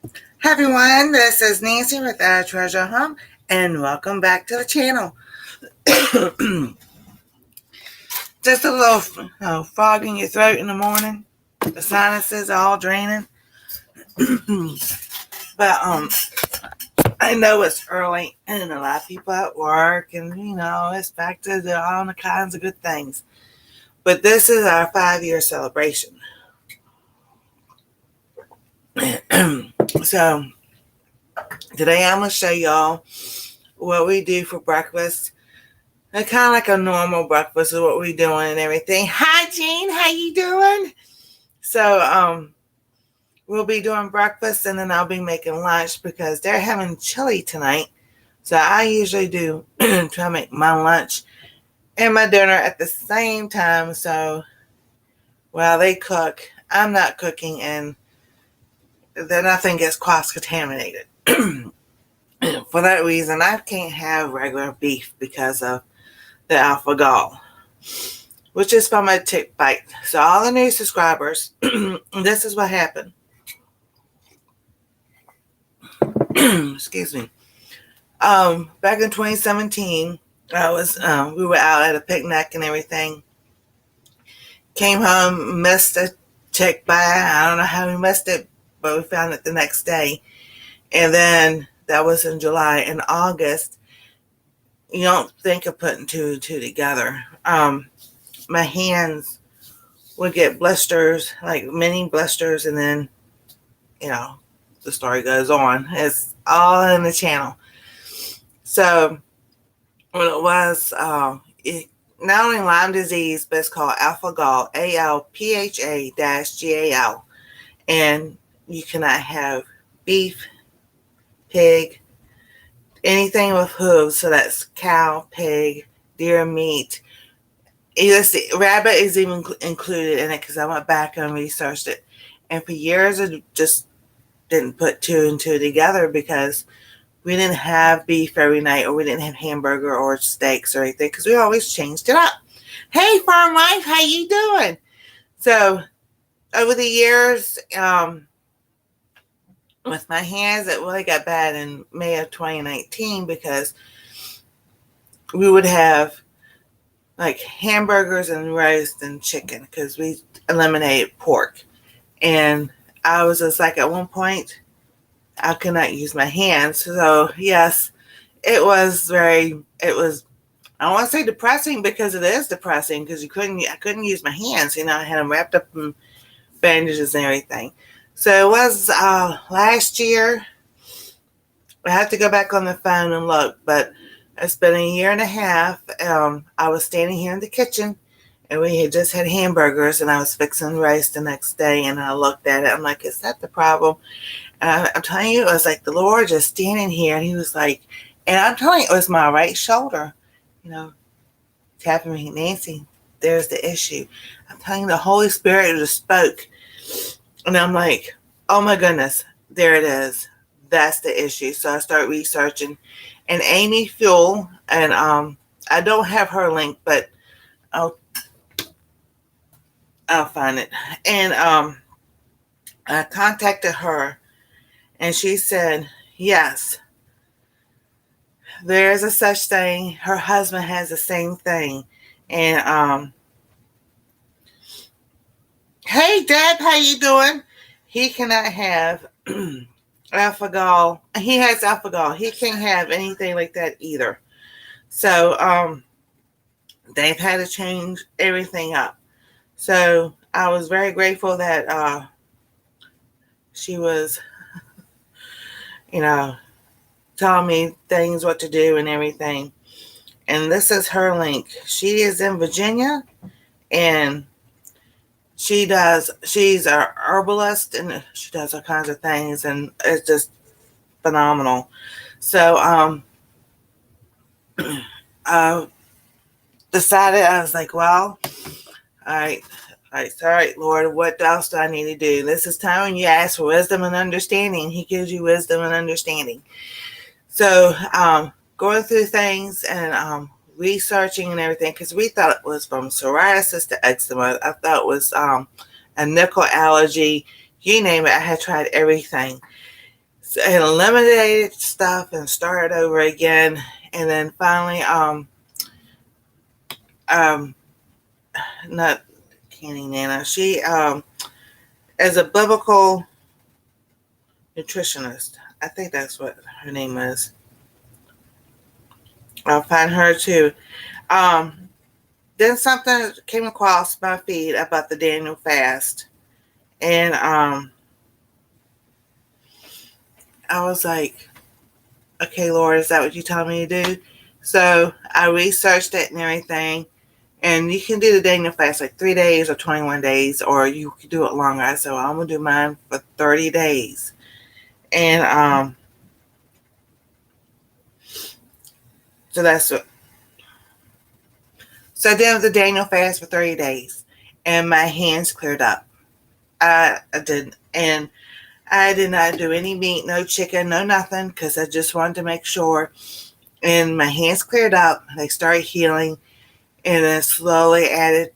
Hi everyone, this is Nancy with Our Treasure Home, and welcome back to the channel. Just a little frog in your throat in the morning. The sinuses are all draining. But I know it's early and a lot of people at work, and it's back to all the kinds of good things. But this is our 5-year celebration. So today I'm gonna show y'all what we do for breakfast. Kind of like a normal breakfast is what we're doing and everything. Hi, Jean. How you doing? So, we'll be doing breakfast and then I'll be making lunch because they're having chili tonight. So I usually do try to make my lunch and my dinner at the same time. So while they cook, I'm not cooking and then nothing gets cross contaminated. For that reason, I can't have regular beef because of the alpha gall, which is from a tick bite. So all the new subscribers, this is what happened. Excuse me. Back in 2017, we were out at a picnic and everything. Came home, missed a tick bite. I don't know how we missed it, but we found it the next day. And then that was in July. In August, you don't think of putting two and two together. My hands would get blisters, like mini blisters, and then, the story goes on. It's all in the channel. So, what it was, not only Lyme disease, but it's called alpha gall, ALPHA-GAL. And you cannot have beef, pig, anything with hooves. So that's cow, pig, deer meat. Rabbit is even included in it because I went back and researched it. And for years, I just didn't put two and two together because we didn't have beef every night, or we didn't have hamburger or steaks or anything because we always changed it up. Hey, farm life, how you doing? So over the years, with my hands, it really got bad in May of 2019 because we would have like hamburgers and roast and chicken because we eliminated pork. And I was just like, at one point, I could not use my hands. So yes, it was I don't want to say depressing because it is depressing because I couldn't use my hands. I had them wrapped up in bandages and everything. So it was last year. I have to go back on the phone and look, but it's been a year and a half. I was standing here in the kitchen and we had just had hamburgers and I was fixing rice the next day and I looked at it. I'm like, is that the problem? And I'm telling you, it was like the Lord just standing here and he was like, and I'm telling you, it was my right shoulder, tapping me, Nancy, there's the issue. I'm telling you, the Holy Spirit just spoke. And I'm like, oh my goodness, there it is. That's the issue. So I start researching. And Amy Fuel, and I don't have her link, but I'll find it. And I contacted her, and she said, yes, there is a such thing. Her husband has the same thing. And hey, Dad, how you doing? He cannot have alpha gall. He has alpha gall. He can't have anything like that either. So they've had to change everything up. So I was very grateful that she was, telling me things, what to do and everything. And this is her link. She is in Virginia, and she's a herbalist, and she does all kinds of things, and it's just phenomenal. So I decided, I was like, well, all right, Lord, what else do I need to do? This is time when you ask for wisdom and understanding. He gives you wisdom and understanding. So going through things and researching and everything, because we thought it was from psoriasis to eczema. I thought it was a nickel allergy. You name it. I had tried everything. So I eliminated stuff and started over again. And then finally, um, not Candy Nana. She is a biblical nutritionist. I think that's what her name is. I'll find her too. Um, then something came across my feed about the Daniel fast, and I was like, "Okay, Lord, is that what you tell me to do?" So I researched it and everything, and you can do the Daniel fast like 3 days or 21 days, or you can do it longer. I said, "Well, I'm gonna do mine for 30 days," and so that's what. So I did the Daniel fast for 30 days, and my hands cleared up. I did, and I did not do any meat, no chicken, no nothing, because I just wanted to make sure. And my hands cleared up. They started healing, and then slowly added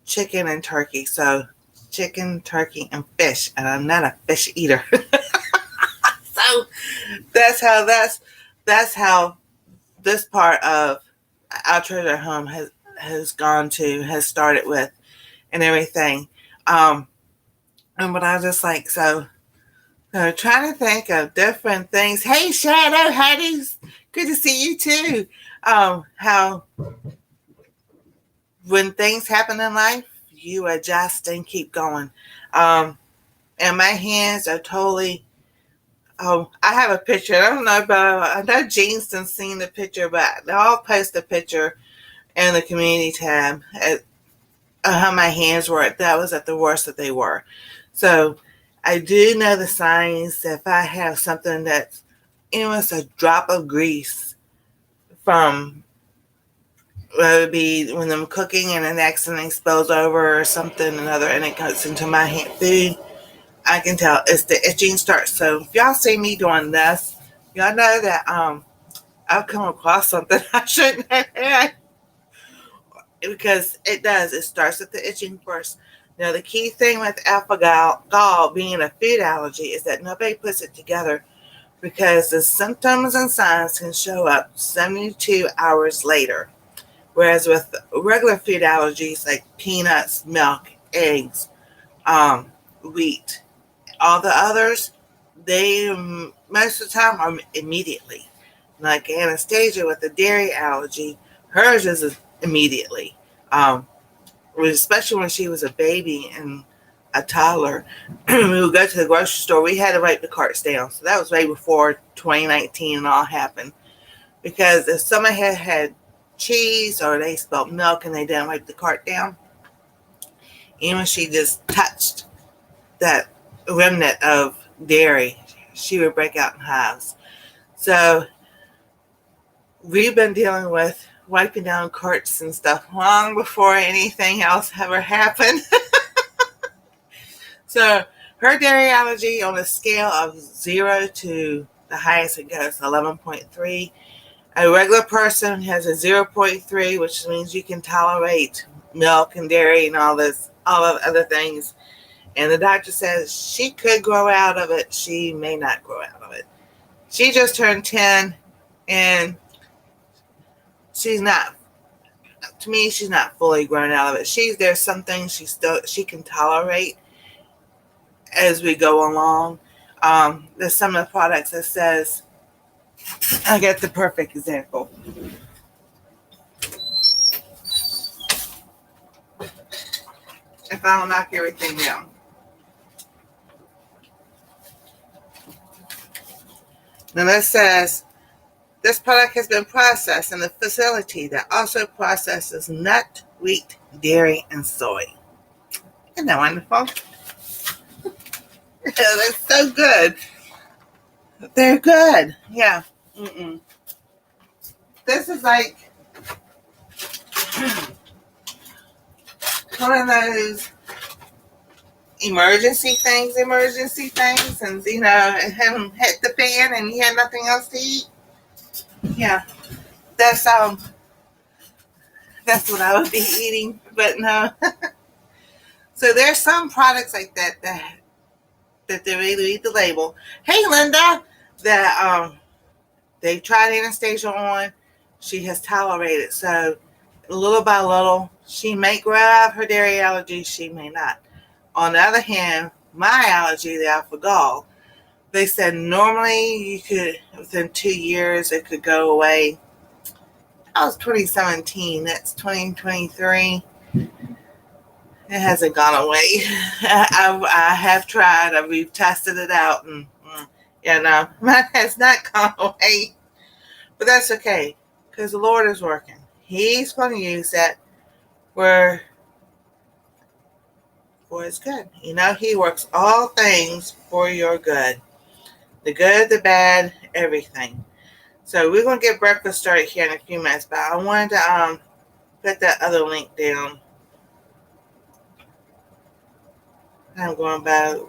chicken and turkey. So chicken, turkey, and fish. And I'm not a fish eater, so that's how this part of our treasure home has started with, and everything. Um, and but I was just like, trying to think of different things. Hey, Shadow, Hatties, good to see you too. How when things happen in life, you adjust and keep going. And my hands are totally. Oh, I have a picture. I don't know about. I know Jean's seen the picture, but I'll post a picture in the community tab at how my hands were. That was at the worst that they were. So I do know the signs. If I have something that's, it's a drop of grease from, whether it be when I'm cooking and an accident spills over or something another, and it goes into my food, I can tell it's the itching starts. So if y'all see me doing this, y'all know that I've come across something I shouldn't have had, because it does. It starts with the itching first. Now, the key thing with alpha-gal being a food allergy is that nobody puts it together, because the symptoms and signs can show up 72 hours later. Whereas with regular food allergies like peanuts, milk, eggs, wheat, all the others, they most of the time are immediately. Like Anastasia with the dairy allergy, hers is immediately. Especially when she was a baby and a toddler. We would go to the grocery store. We had to write the carts down. So that was way before 2019 and all happened. Because if someone had cheese or they spilled milk and they didn't wipe the cart down, even if she just touched that remnant of dairy, she would break out in hives. So we've been dealing with wiping down carts and stuff long before anything else ever happened. So her dairy allergy on a scale of 0 to the highest it goes, 11.3. A regular person has a 0.3, which means you can tolerate milk and dairy and all of other things. And the doctor says she could grow out of it. She may not grow out of it. She just turned 10, and she's not. To me, she's not fully grown out of it. There's some things she can tolerate as we go along. There's some of the products that says, I get the perfect example. If I don't knock everything down. Then it says, this product has been processed in a facility that also processes nut, wheat, dairy, and soy. Isn't that wonderful? That's so good. They're good. Yeah. This is like one of those emergency things, and him hit the fan and he had nothing else to eat. Yeah. That's what I would be eating, but no. So there's some products like that that they read the label. Hey, Linda, that they tried anesthesia on. She has tolerated. So little by little, she may grow out of her dairy allergy. She may not. On the other hand, my allergy, the alpha gall, they said normally you could, within 2 years, it could go away. That was 2017. That's 2023. It hasn't gone away. I have tried. We've tested it out, and no, mine has not gone away. But that's okay, because the Lord is working. He's going to use that for His good. He works all things for your good. The good, the bad, everything. So we're going to get breakfast started here in a few minutes, but I wanted to put that other link down. I'm going by.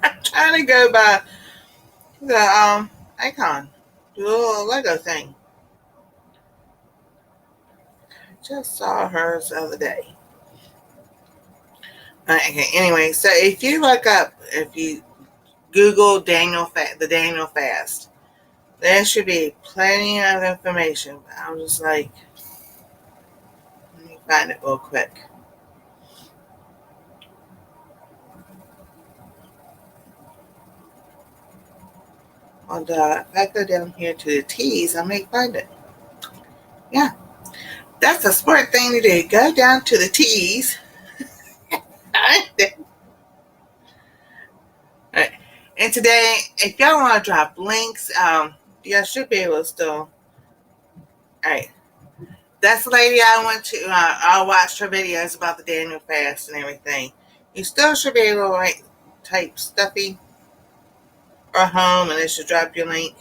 I'm trying to go by the icon, the little Lego thing. I just saw hers the other day. Okay, anyway, so if you Google the Daniel fast, there should be plenty of information. But I'm just like, let me find it real quick. And if I go down here to the T's, I may find it. Yeah, that's a smart thing to do. Go down to the T's. Right. And today, if y'all want to drop links, y'all should be able to still. All right. That's the lady I went to. I watched her videos about the Daniel fast and everything. You still should be able to type Stuffy or home, and it should drop your link.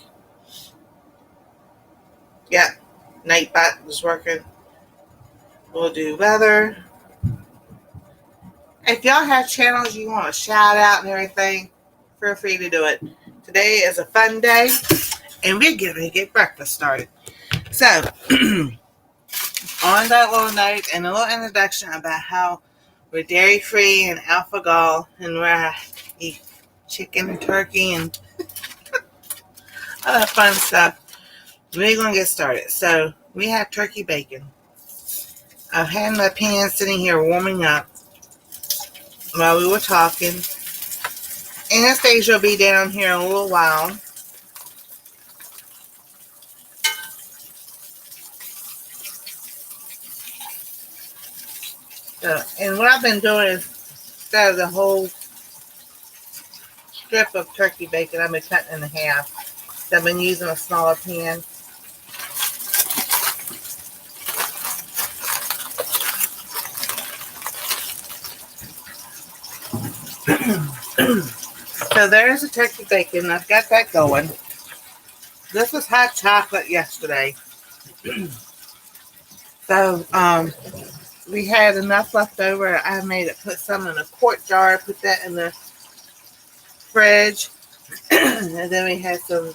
Yep. Nightbot was working. We'll do weather. If y'all have channels you want to shout out and everything, feel free to do it. Today is a fun day, and we're going to get breakfast started. So, on that little note and a little introduction about how we're dairy-free and alpha-gall, and we're eat chicken and turkey and other fun stuff, we're going to get started. So, we have turkey bacon. I've had my pan sitting here warming up while we were talking. Anastasia will be down here in a little while. So, and what I've been doing is, instead of the whole strip of turkey bacon, I've been cutting in half. So I've been using a smaller pan. So there's the turkey bacon. I've got that going. This was hot chocolate yesterday. So we had enough left over. I put some in a quart jar, put that in the fridge, and then we had some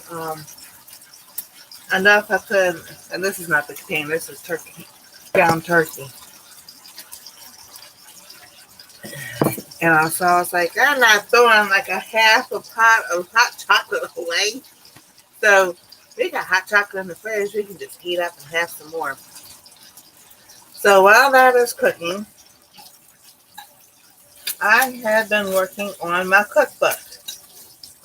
enough. I put, and this is not the container. This is turkey, ground turkey. And I was like, I'm not throwing like a half a pot of hot chocolate away. So we got hot chocolate in the fridge. We can just heat up and have some more. So while that is cooking, I have been working on my cookbook.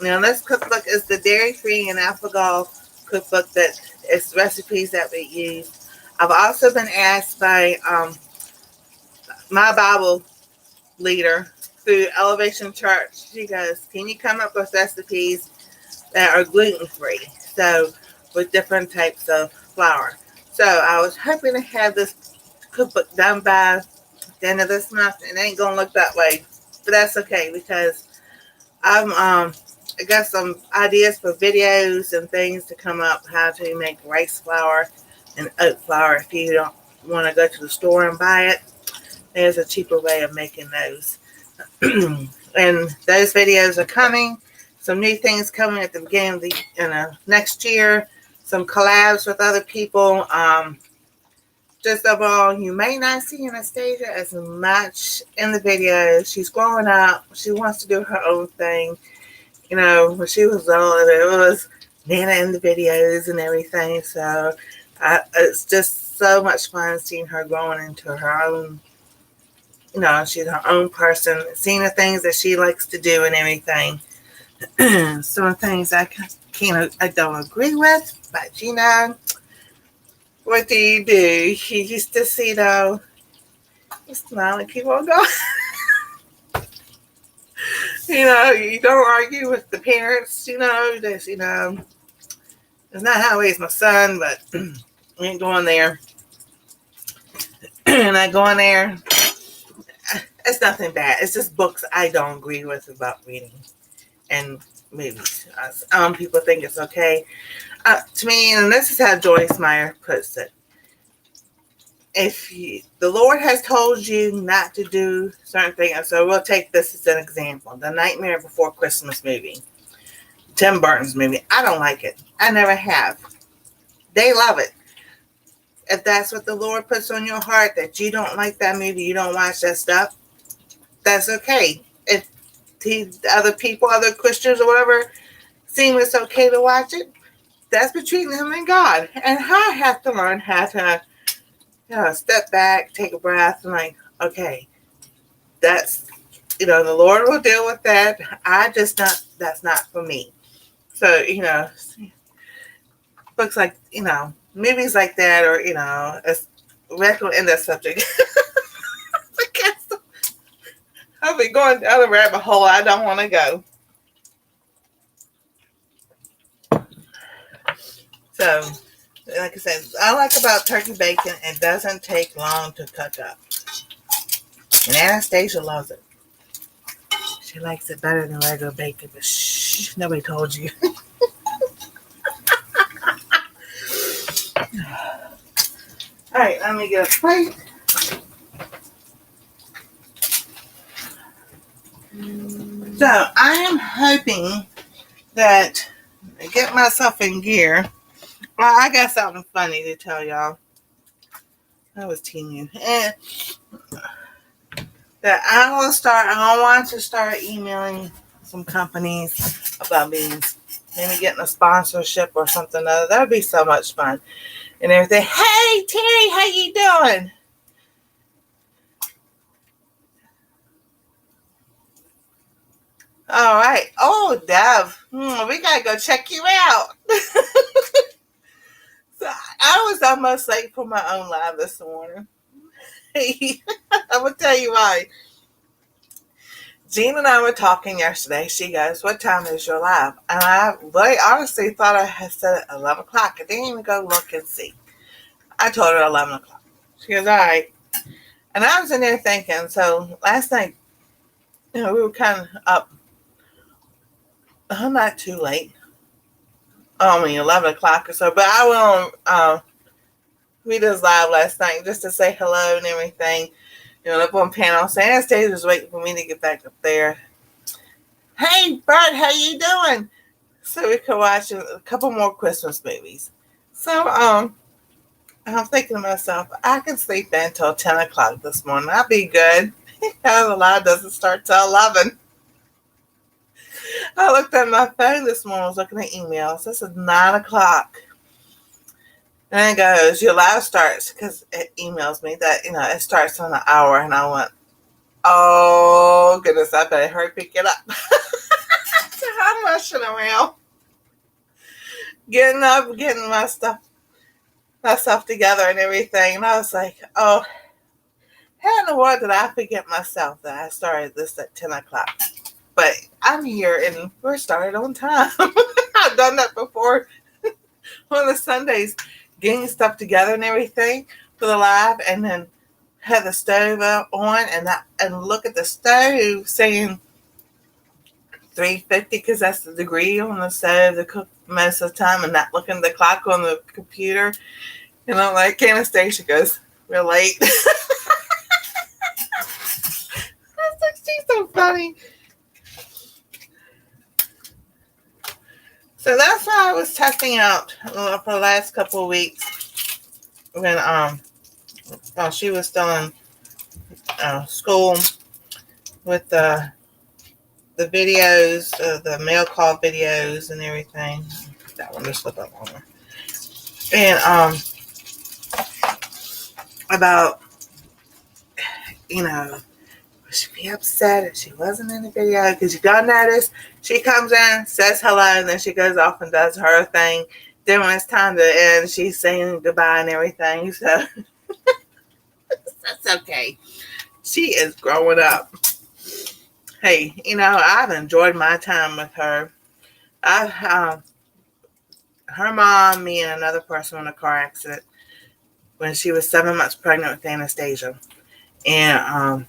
Now this cookbook is the dairy-free and alpha-gall cookbook that is recipes that we use. I've also been asked by my Bible leader through Elevation Church. She goes, can you come up with recipes that are gluten-free? So with different types of flour. So I was hoping to have this cookbook done by the end of this month. It ain't gonna look that way, but that's okay because I got some ideas for videos and things to come up, how to make rice flour and oat flour. If you don't want to go to the store and buy it, there's a cheaper way of making those. And those videos are coming. Some new things coming at the beginning of the next year. Some collabs with other people. just overall, you may not see Anastasia as much in the videos. She's growing up. She wants to do her own thing. When she was little, it was Nana in the videos and everything. So it's just so much fun seeing her growing into her own. She's her own person, seeing the things that she likes to do and everything. Some things I don't agree with, but what do? You used to see though, you smile and keep on going. You don't argue with the parents. It's not how I raise my son, but we ain't going there. And I go in there. It's nothing bad. It's just books I don't agree with about reading and movies. People think it's okay. To me, and this is how Joyce Meyer puts it, if the Lord has told you not to do certain things, so we'll take this as an example. The Nightmare Before Christmas movie, Tim Burton's movie. I don't like it. I never have. They love it. If that's what the Lord puts on your heart, that you don't like that movie, you don't watch that stuff, that's okay. If other people, other Christians or whatever, seem it's okay to watch it, that's between them and God. And I have to learn how to step back, take a breath, and okay, that's, the Lord will deal with that. That's not for me. So, books like, movies like that, or, we're going to end that subject. I'll be going down the rabbit hole I don't want to go. So, like I said, I like about turkey bacon, it doesn't take long to cook up. And Anastasia loves it. She likes it better than regular bacon, but shh, nobody told you. All right, let me get a plate. So I am hoping that I get myself in gear. Well, I got something funny to tell y'all. I was teasing. And that I want to start emailing some companies about maybe getting a sponsorship or something. That would be so much fun. And everything. Hey, Terry, how you doing? All right. Oh, Dev, we got to go check you out. So I was almost late for my own live this morning. I'm going to tell you why. Jean and I were talking yesterday. She goes, what time is your live? And I really honestly thought I had said it 11 o'clock. I didn't even go look and see. I told her 11 o'clock. She goes, all right. And I was in there thinking, so last night, we were kind of up. I'm not too late. 11 o'clock or so. But I went on Rita's live last night just to say hello and everything. Up on panel. So Anastasia was waiting for me to get back up there. Hey, Bert, how you doing? So we could watch a couple more Christmas movies. So I'm thinking to myself, I can sleep in until 10 o'clock this morning. I'll be good. The live doesn't start till 11. I looked at my phone this morning. I was looking at emails. This is 9 o'clock. And it goes, your live starts, because it emails me that, it starts in an hour. And I went, oh, goodness, I better hurry pick it up. So I'm rushing around, getting up, getting myself together and everything. And I was like, oh, how in the world did I forget myself that I started this at 10 o'clock? But I'm here and we're started on time. I've done that before on the Sundays, getting stuff together and everything for the live, and then had the stove on and look at the stove saying 350 because that's the degree on the stove to cook most of the time, and not looking at the clock on the computer. And I'm like, Anastasia goes, we're late. She's so funny. So that's why I was testing out for the last couple of weeks when while she was still in school with the videos, the mail call videos and everything. That one just looked up on her. And about, would she be upset if she wasn't in the video? Because you don't notice, she comes in, says hello, and then she goes off and does her thing. Then when it's time to end, she's saying goodbye and everything. So that's okay. She is growing up. Hey, I've enjoyed my time with her. Her mom, me, and another person in a car accident when she was 7 months pregnant with Anastasia. And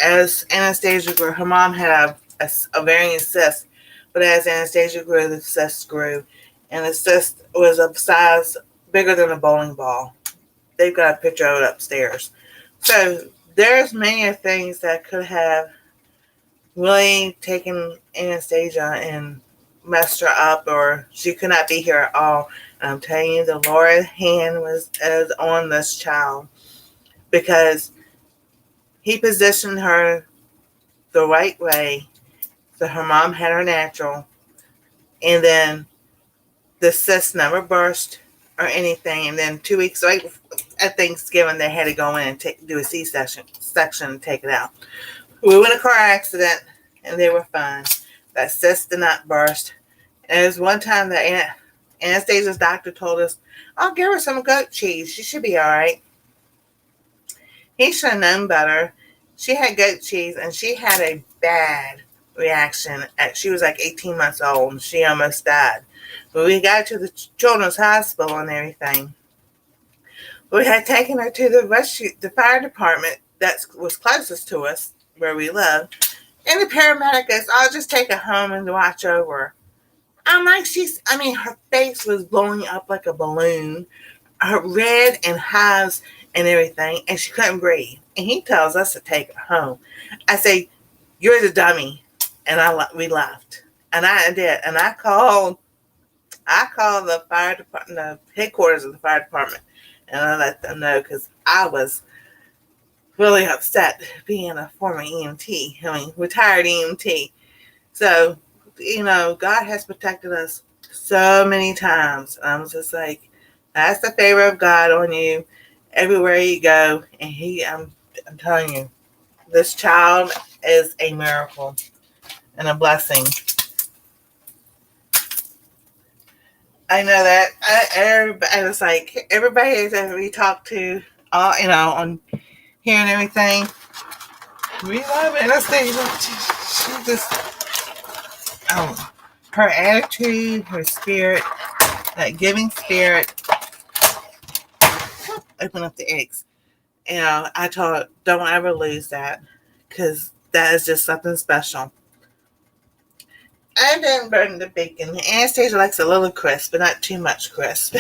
as Anastasia grew, her mom had a ovarian cyst, but as Anastasia grew, the cyst grew, and the cyst was of size bigger than a bowling ball. They've got a picture of it upstairs. So there's many things that could have really taken Anastasia and messed her up, or she could not be here at all. And I'm telling you, the Lord's hand is on this child, because He positioned her the right way. So her mom had her natural, and then the cyst never burst or anything. And then 2 weeks later, at Thanksgiving, they had to go in and do a C-section and take it out. We were in a car accident, and they were fine. That cyst did not burst. And there was one time that Anastasia's doctor told us, "I'll give her some goat cheese. She should be all right." He should have known better. She had goat cheese, and she had a bad reaction. She was like 18 months old, and she almost died. But we got to the children's hospital and everything. We had taken her to the fire department that was closest to us, where we live. And the paramedic goes, "I'll just take her home and watch over her." I'm like, her face was blowing up like a balloon, her red and hives and everything, and she couldn't breathe. And he tells us to take her home. I say, "You're the dummy," and we left. And I did, and I called the fire department, the headquarters of the fire department, and I let them know, because I was really upset being a former EMT, retired EMT. So, God has protected us so many times. I was just like, that's the favor of God on you everywhere you go. And I'm telling you, this child is a miracle and a blessing. I know that everybody that we talk to, on here and everything, we love Anastasia. She just, her attitude, her spirit, that giving spirit. Open up the eggs. I told her, don't ever lose that, because that is just something special. I didn't burn the bacon. Anastasia likes a little crisp, but not too much crisp.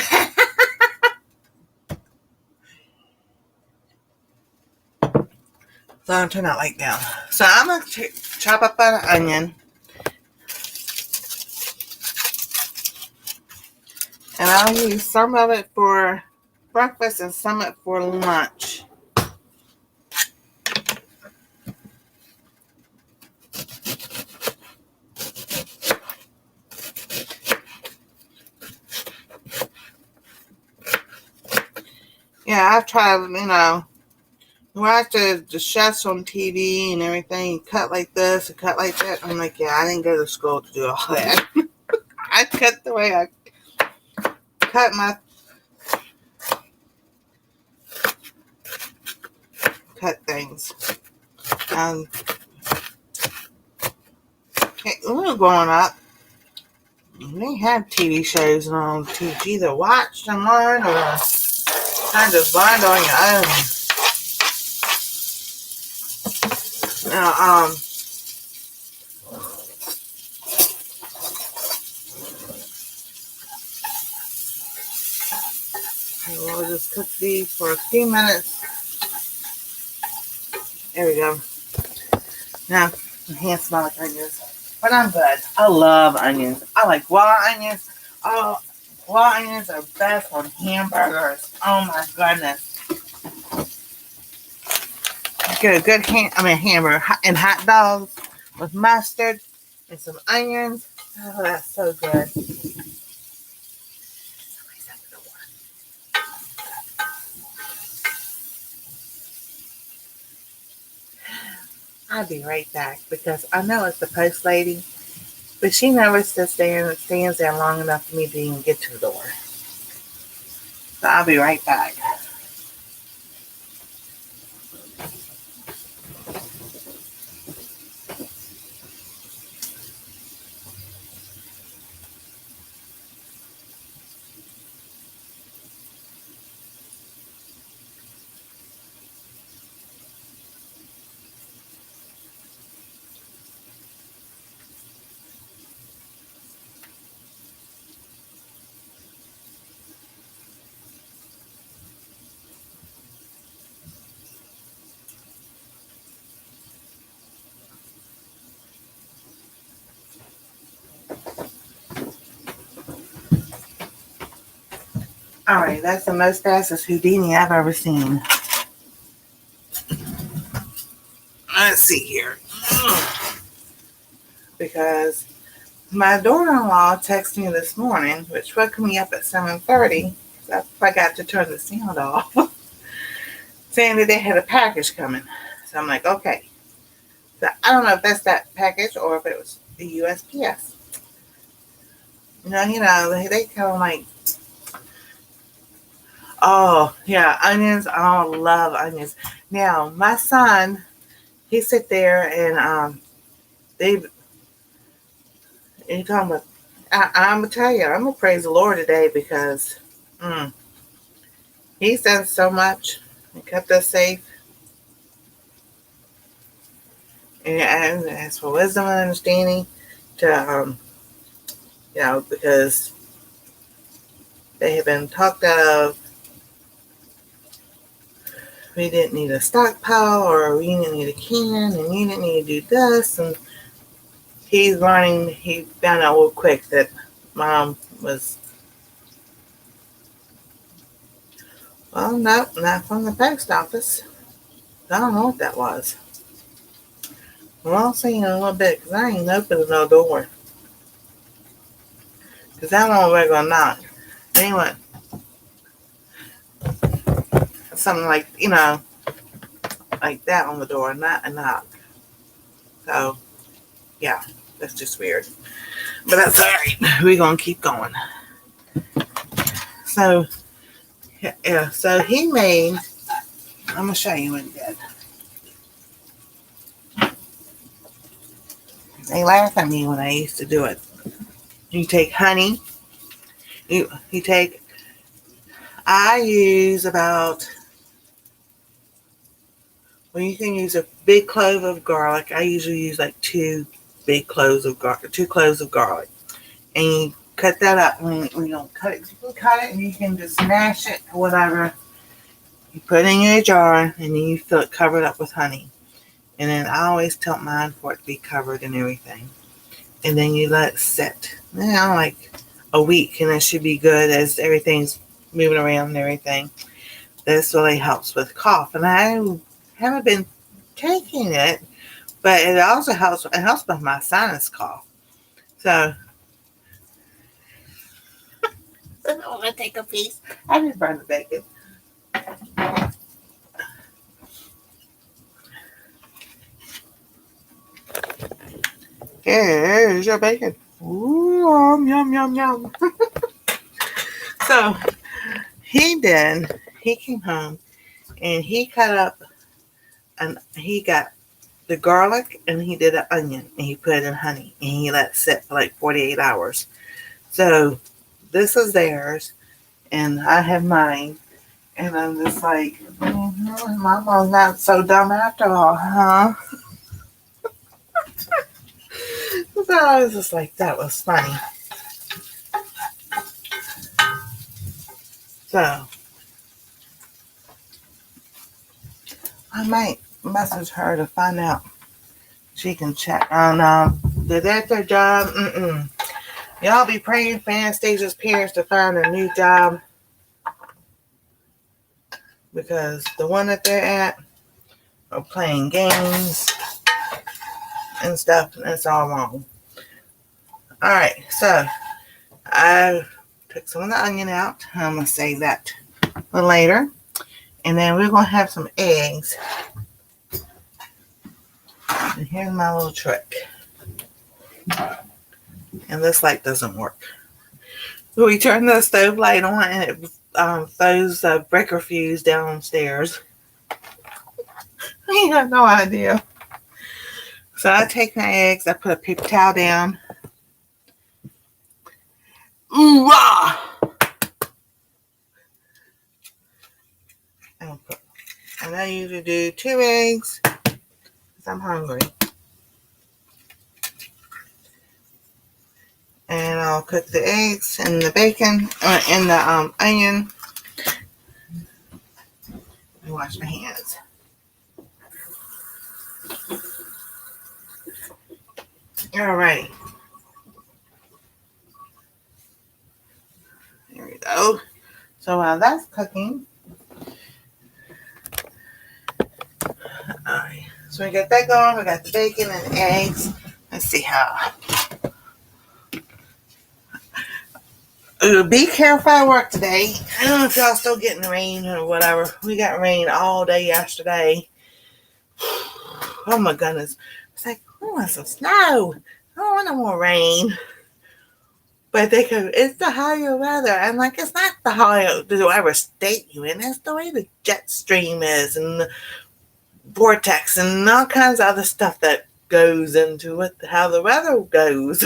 So I'm turning that light down. So I'm going to chop up an onion. And I'll use some of it for breakfast and some of it for lunch. Yeah, I've tried, watch the chefs on TV and everything, cut like this and cut like that. I'm like, yeah, I didn't go to school to do all that. I cut the way I cut things. When we were growing up, we didn't have TV shows on TV. Either watch and learn, or kind of learn on your own. Now, we'll just cook these for a few minutes. There we go. Now, my hands smell like onions, but I'm good. I love onions. I like raw onions. Oh, Raw onions are best on hamburgers. Oh my goodness. Get a good hamburger and hot dogs with mustard and some onions. Oh, that's so good. I'll be right back because I know it's the post lady, but she never stands there long enough for me to even get to the door. So I'll be right back. Alright, that's the most fastest Houdini I've ever seen. Let's see here. Because my daughter-in-law texted me this morning, which woke me up at 7:30. I forgot to turn the sound off. Saying that they had a package coming. So I'm like, okay. So I don't know if that's that package or if it was the USPS. They come like, oh, yeah, onions. Oh, I love onions. Now, my son, he sit there and you talking about, I'm going to tell you, I'm going to praise the Lord today because he's done so much and kept us safe. And as for wisdom and understanding to, because they have been talked out of, we didn't need a stockpile or we didn't need a can and we didn't need to do this. And he's learning, he found out real quick that mom was, well, no, not from the post office. I don't know what that was. Well, I'll see you in a little bit because I ain't opening no door. Because I don't know where they're going to knock. Anyway, something like, like that on the door, not a knock. So, yeah, that's just weird. But that's all right. We're going to keep going. So, yeah, so he made, I'm going to show you what he did. They laugh at me when I used to do it. You take honey. I use about, well, you can use a big clove of garlic. I usually use like 2 cloves of garlic. And you cut that up. When you don't cut it, you can cut it and you can just smash it or whatever. You put it in your jar and then you fill it covered up with honey. And then I always tilt mine for it to be covered and everything. And then you let it sit. Like a week and it should be good as everything's moving around and everything. This really helps with cough. And I haven't been taking it, but it also helps with my sinus cough. So I'm going to take a piece. I just burned the bacon. Here's your bacon. Ooh, yum, yum, yum. So he came home and he cut up and he got the garlic and he did an onion and he put it in honey and he let it sit for like 48 hours. So this is theirs and I have mine. And I'm just like, Mama's not so dumb after all, huh? So I was just like, that was funny. So I might message her to find out. She can check on did that their job? Y'all be praying for Anastasia's parents to find a new job because the one that they're at are playing games and stuff, and it's all wrong. Alright, so I took some of the onion out. I'm going to save that for later. And then we're going to have some eggs. And here's my little trick. And this light doesn't work. So we turn the stove light on and it throws a breaker fuse downstairs. You have no idea. So I take my eggs, I put a paper towel down. Ooh, ah! And I usually do 2 eggs because I'm hungry. And I'll cook the eggs and the bacon and the onion. Let me wash my hands. Alrighty. There we go. So while that's cooking, alright. So we got that going. We got the bacon and the eggs. Let's see how. Be careful at work today. I don't know if y'all still getting rain or whatever. We got rain all day yesterday. Oh my goodness. It's like, who wants some snow? I don't want no more rain. But they go, it's the higher weather. I'm like, it's not the higher, whatever state you in. It's the way the jet stream is and the vortex and all kinds of other stuff that goes into it, how the weather goes.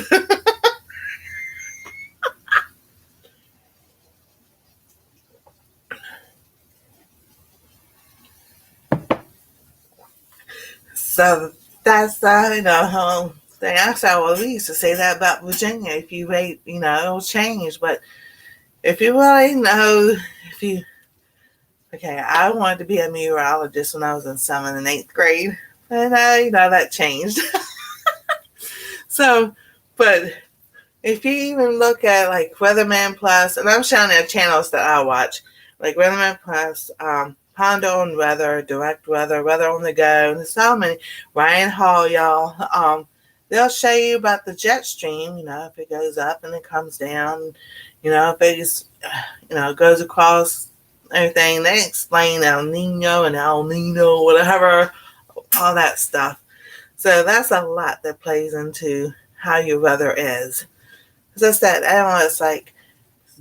So that's thing. I said, well, we used to say that about Virginia. If you wait, it'll change. But if you really know, I wanted to be a meteorologist when I was in 7th and 8th grade. And that changed. So, but if you even look at like Weatherman Plus, and I'm showing you channels that I watch, like Weatherman Plus, Pondo and Weather, Direct Weather, Weather on the Go, and there's so many. Ryan Hall, y'all. They'll show you about the jet stream, if it goes up and it comes down, if it just, goes across everything. They explain El Nino and El Nino, whatever, all that stuff. So that's a lot that plays into how your weather is. It's just that, I don't know, it's like,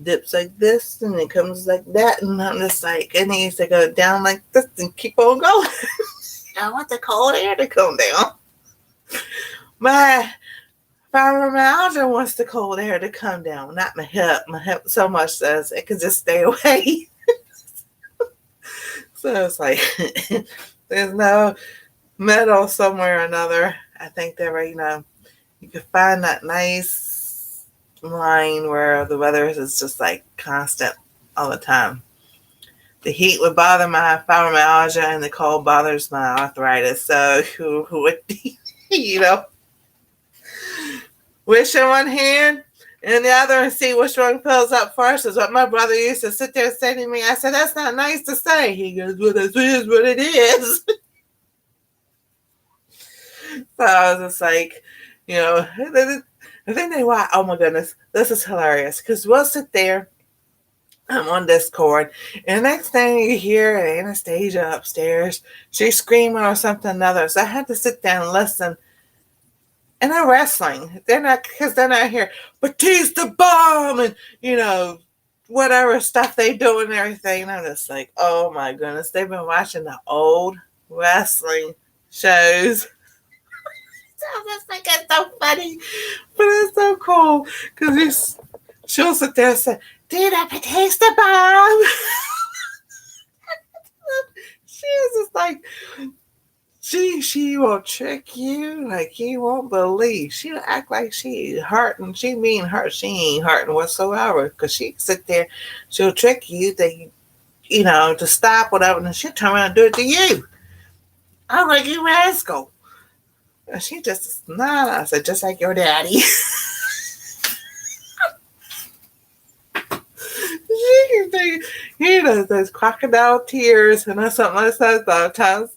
dips like this and it comes like that, and I'm just like, it needs to go down like this and keep on going. I want the cold air to come down. My fibromyalgia wants the cold air to come down, not my hip. My hip so much says it can just stay away. So it's like there's no middle somewhere or another. I think there, you can find that nice line where the weather is just like constant all the time. The heat would bother my fibromyalgia and the cold bothers my arthritis. So who would, wish in one hand and the other and see which one fills up first is what my brother used to sit there and say to me. I said, that's not nice to say. He goes, well, this is what it is. So I was just like, and then they watch. Oh my goodness, this is hilarious because we'll sit there. I'm on Discord, and the next thing you hear Anastasia upstairs, she's screaming or something another. So I had to sit down and listen. And they're wrestling. They're not here. Batista bomb and whatever stuff they do and everything. And I'm just like, oh my goodness, they've been watching the old wrestling shows. I just think it's so funny, but it's so cool because she'll sit there and say, "Did a Batista bomb?" She is just like, she will trick you like you won't believe. She'll act like she hurting. She mean hurt. She ain't hurting whatsoever because she sit there. She'll trick you that to stop whatever, and she'll turn around and do it to you. I'm like, you rascal. She just not. I said, just like your daddy. those crocodile tears and something like that. A lot of times,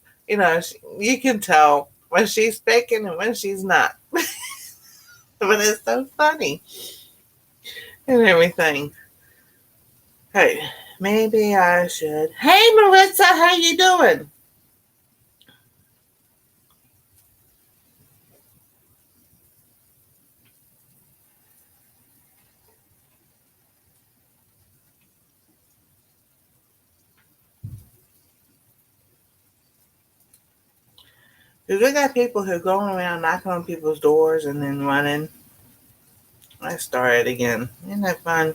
you can tell when she's faking and when she's not. But it's so funny and everything. Hey, maybe I should. Hey, Maritza, how you doing? Because we got people who are going around knocking on people's doors and then running. Let's start it again. Isn't that fun?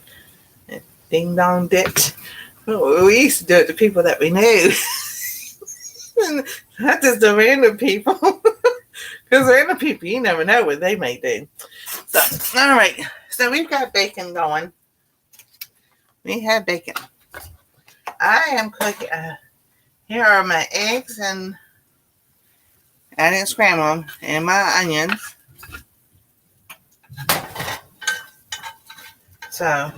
Ding dong ditch. We used to do it to people that we knew. Not just the random people. Because random people, you never know what they may do. So, all right. So we've got bacon going. We have bacon. I am cooking. Here are my eggs, and I didn't scramble them, and my onions. So,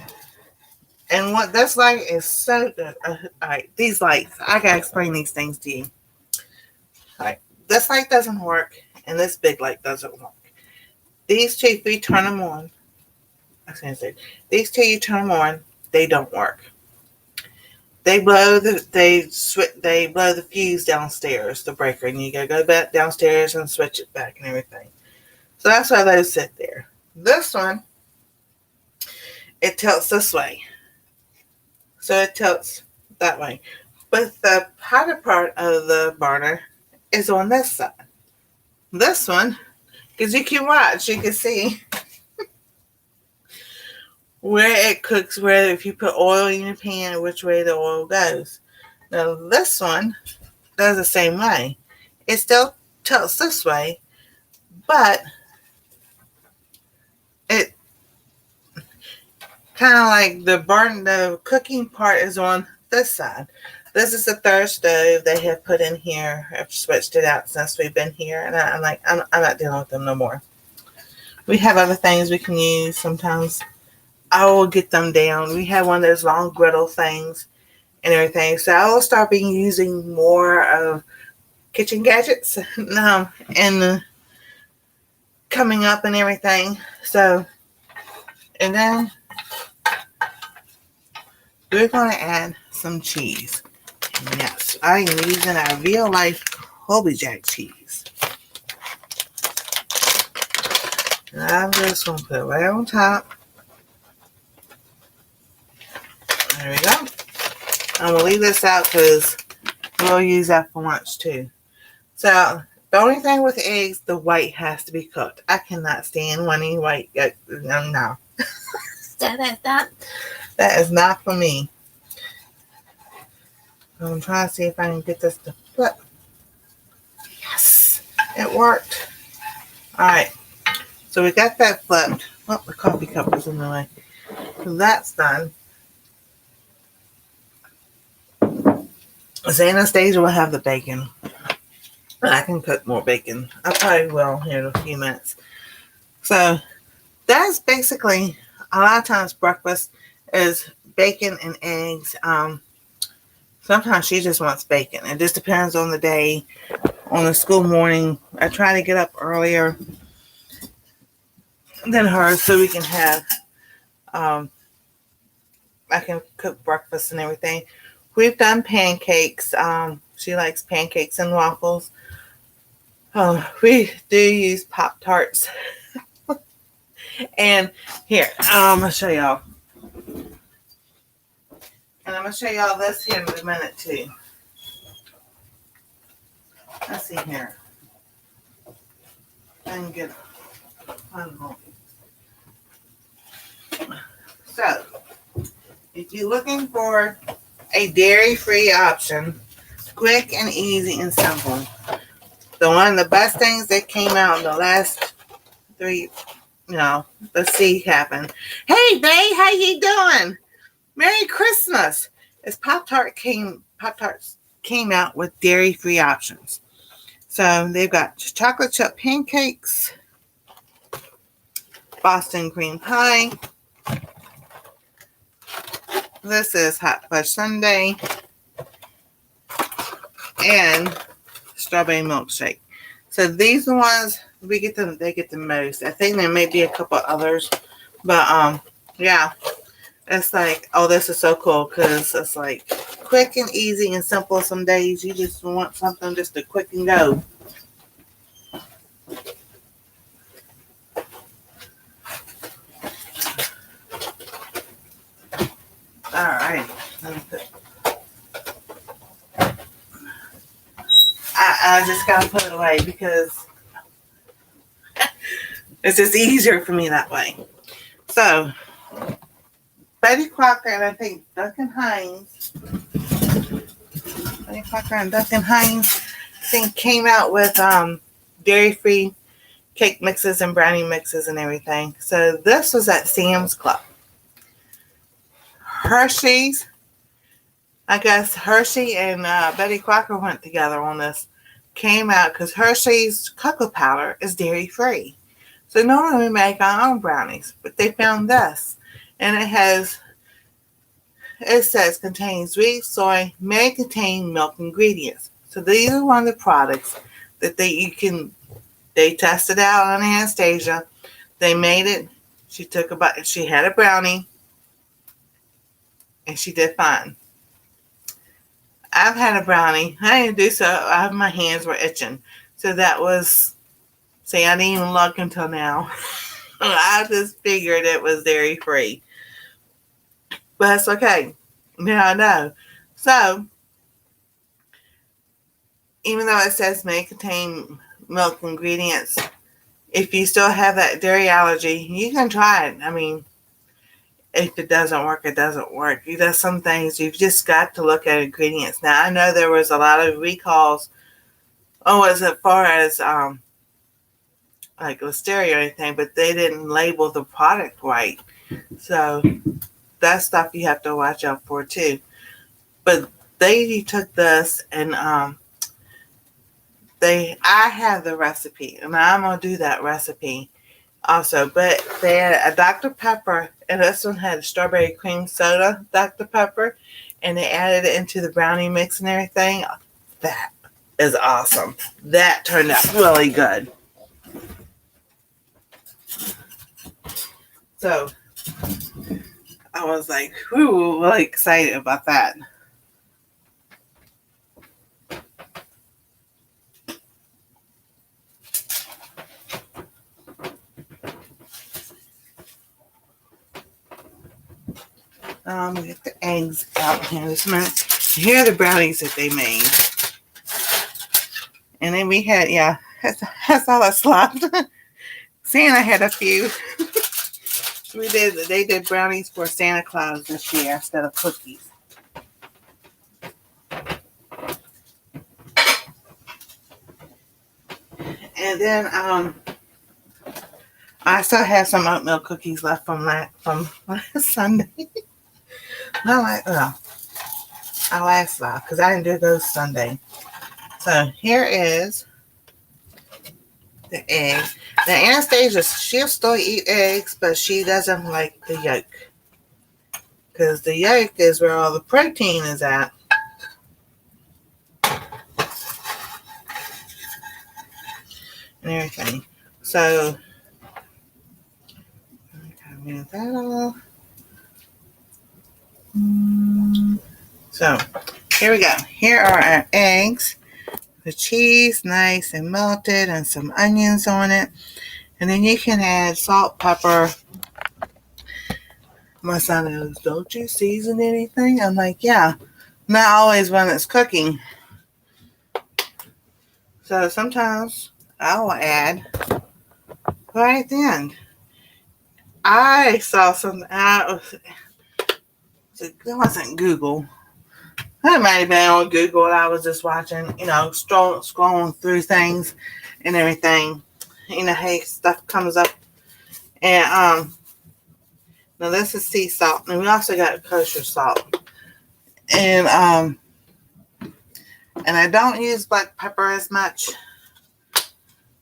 and what this light is so good. All right, these lights. I gotta explain these things to you. All right, this light doesn't work, and this big light doesn't work. These two, if we turn them on, I was gonna say, these two, you turn them on, they don't work. They blow the fuse downstairs, the breaker, and you gotta go back downstairs and switch it back and everything. So that's why those sit there. This one, it tilts this way. So it tilts that way. But the hotter part of the burner is on this side. This one, because you can watch, you can see where it cooks, where if you put oil in your pan, which way the oil goes. Now this one does the same way. It still tilts this way, but it kind of like the cooking part is on this side. This is the third stove they have put in here. I've switched it out since we've been here, and I'm not dealing with them no more. We have other things we can use sometimes. I will get them down. We have one of those long griddle things and everything. So I will start using more of kitchen gadgets and coming up and everything. So, and then we're going to add some cheese. Yes, I am using our real life Colby Jack cheese. And I'm just going to put it right on top. There we go. I'm going to leave this out because we'll use that for lunch too. So, the only thing with eggs, the white has to be cooked. I cannot stand when any white. No. That is not for me. I'm trying to see if I can get this to flip. Yes, it worked. All right. So we got that flipped. Oh, the coffee cup is in the way. So that's done. So Anastasia will have the bacon. I can cook more bacon. I probably will here in a few minutes. So that's basically, a lot of times breakfast is bacon and eggs. Sometimes she just wants bacon. It just depends on the day. On the school morning, I try to get up earlier than her so we can have, I can cook breakfast and everything. We've done pancakes. She likes pancakes and waffles. We do use Pop-Tarts. And here, I'm going to show y'all. And I'm going to show y'all this here in a minute too. Let's see here. I can get one. So, if you're looking for a dairy-free option, quick and easy and simple, one of the best things that came out in the last 3, let's see happen. Hey, babe, how you doing? Merry Christmas! As Pop-Tarts came out with dairy-free options. So they've got chocolate chip pancakes, Boston cream pie, This is hot fudge sundae and strawberry milkshake. So these are the ones we get them. They get the most. I think there may be a couple others, but yeah, it's like, oh, this is so cool because it's like quick and easy and simple. Some days you just want something just to quick and go. All right, I just gotta put it away because it's just easier for me that way. So Betty Crocker and I think Duncan Hines. Betty Crocker and Duncan Hines, I think, came out with dairy-free cake mixes and brownie mixes and everything. So this was at Sam's Club. Hershey's, I guess Hershey and Betty Crocker went together on this. Came out because Hershey's cocoa powder is dairy-free. So normally we make our own brownies, but they found this. And it says contains wheat, soy, may contain milk ingredients. So these are one of the products that they tested out on Anastasia. They made it. She had a brownie and she did fine. I've had a brownie. I didn't do so. My hands were itching. So that was, see, I didn't even look until now. I just figured it was dairy free. But it's okay. Now I know. So, even though it says may contain milk ingredients, if you still have that dairy allergy, you can try it. I mean, if it doesn't work, it doesn't work. There's some things you've just got to look at ingredients. Now, I know there was a lot of recalls, as far as like listeria or anything, but they didn't label the product right. So that's stuff you have to watch out for too. But they took this and I have the recipe and I'm gonna do that recipe also. But they had a Dr. Pepper, and this one had strawberry cream soda Dr. Pepper, and they added it into the brownie mix and everything. That is awesome. That turned out really good. So I was like, whew, really excited about that. Get the eggs out here this minute. Here are the brownies that they made. And then we had, that's all that's left. Santa had a few. They did brownies for Santa Claus this year instead of cookies. And then I still have some oatmeal cookies left from last Sunday. I last live because I didn't do those Sunday. So here is the egg. Now Anastasia, she'll still eat eggs, but she doesn't like the yolk because the yolk is where all the protein is at. And everything. So move that off. So here we go. Here are our eggs. The cheese, nice and melted, and some onions on it. And then you can add salt, pepper. My son goes, don't you season anything? I'm like, yeah. Not always when it's cooking. So sometimes I'll add right at the end. I saw something out. It wasn't Google. It might have been on Google. I was just watching, scrolling through things and everything. Hey, stuff comes up. And now this is sea salt, and we also got kosher salt. And I don't use black pepper as much,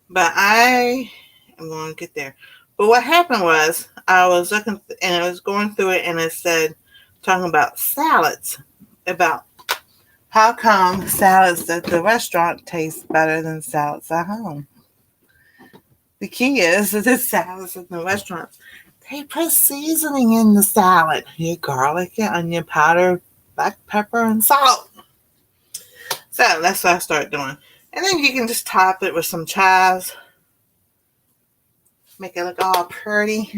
but I am going to get there. But what happened was I was looking and I was going through it, and it said talking about salads, about how come salads at the restaurant taste better than salads at home. The key is that the salads at the restaurants, they put seasoning in the salad. Your garlic, your onion powder, black pepper, and salt. So that's what I start doing. And then you can just top it with some chives. Make it look all pretty.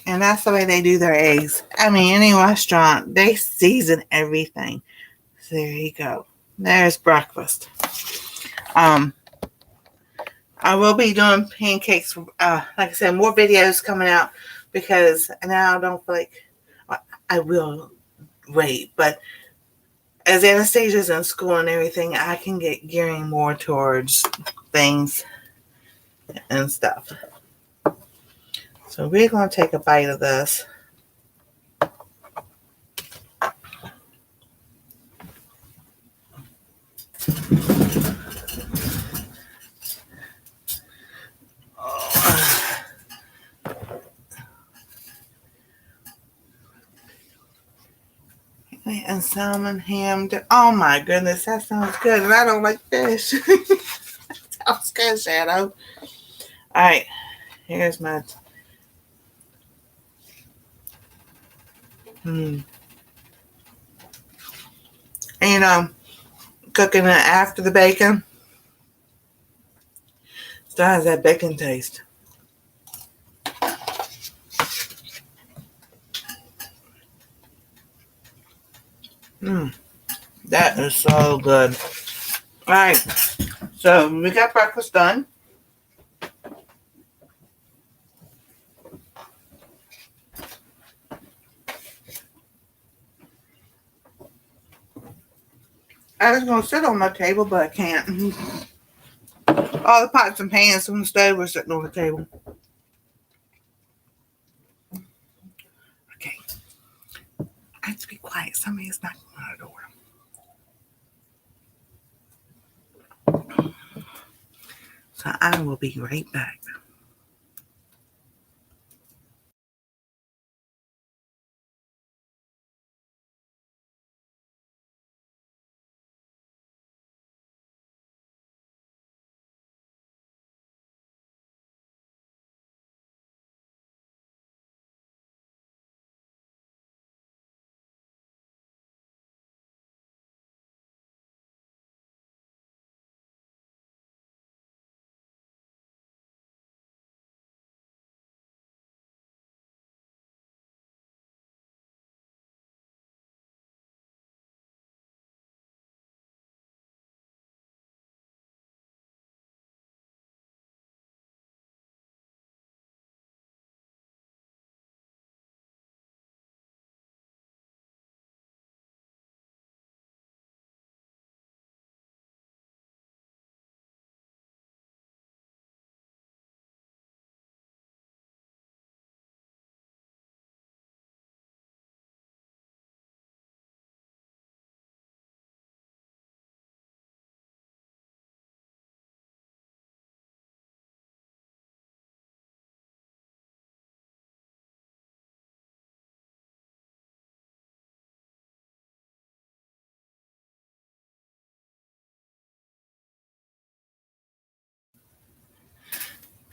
And that's the way they do their eggs. I mean, any restaurant, they season everything. So there you go. There's breakfast. I will be doing pancakes. Like I said, more videos coming out because now I don't feel like I will wait. But as Anastasia's in school and everything, I can get gearing more towards things and stuff. So we're going to take a bite of this. And salmon ham. Oh my goodness, that sounds good. And I don't like fish. Sounds good, Shadow. Alright, here's my. And cooking it after the bacon still has that bacon taste. That is so good. Alright, so we got breakfast done. I was going to sit on my table, but I can't. All the pots and pans from the stove were sitting on the table. Okay. I have to be quiet. Somebody's knocking on the door. So I will be right back.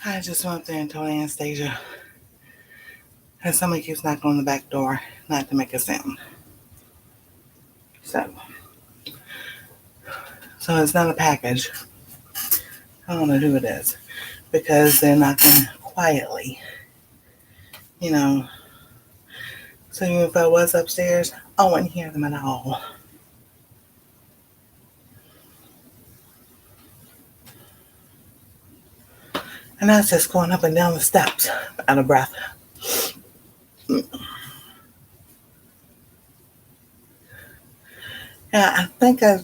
I just went there and told Anastasia. And somebody keeps knocking on the back door, not to make a sound. So it's not a package. I don't know who it is. Because they're knocking quietly. So even if I was upstairs, I wouldn't hear them at all. And that's just going up and down the steps, out of breath. Yeah, I think I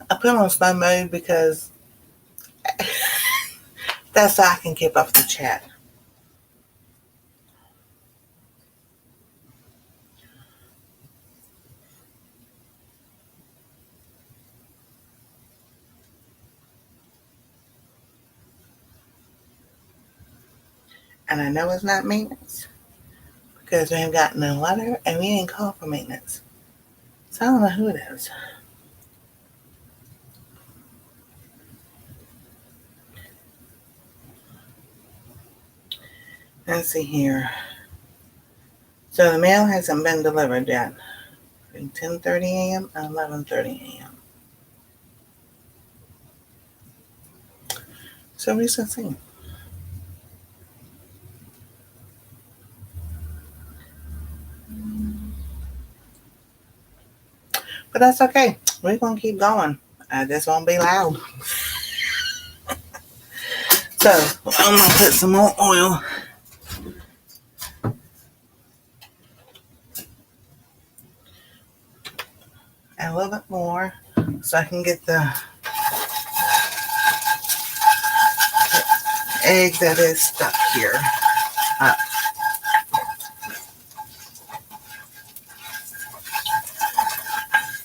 put on slow mode because that's how I can keep up with the chat. And I know it's not maintenance because we haven't gotten a letter and we didn't call for maintenance. So I don't know who it is. Let's see here. So the mail hasn't been delivered yet. Between 10:30 a.m. and 11:30 a.m. So we shall see. But that's okay. We're going to keep going. I just won't be loud. So I'm going to put some more oil. And a little bit more so I can get the egg that is stuck here up.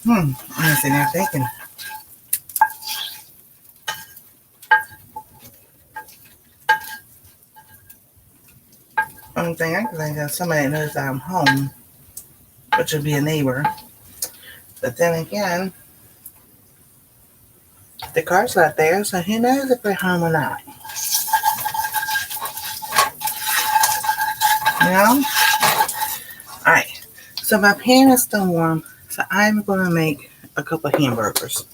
I'm sitting there thinking. Only thing I can think of, somebody knows I'm home, which would be a neighbor. But then again, the car's not there, so who knows if we're home or not. You know? Alright, so my pan is still warm, so I'm going to make a couple of hamburgers.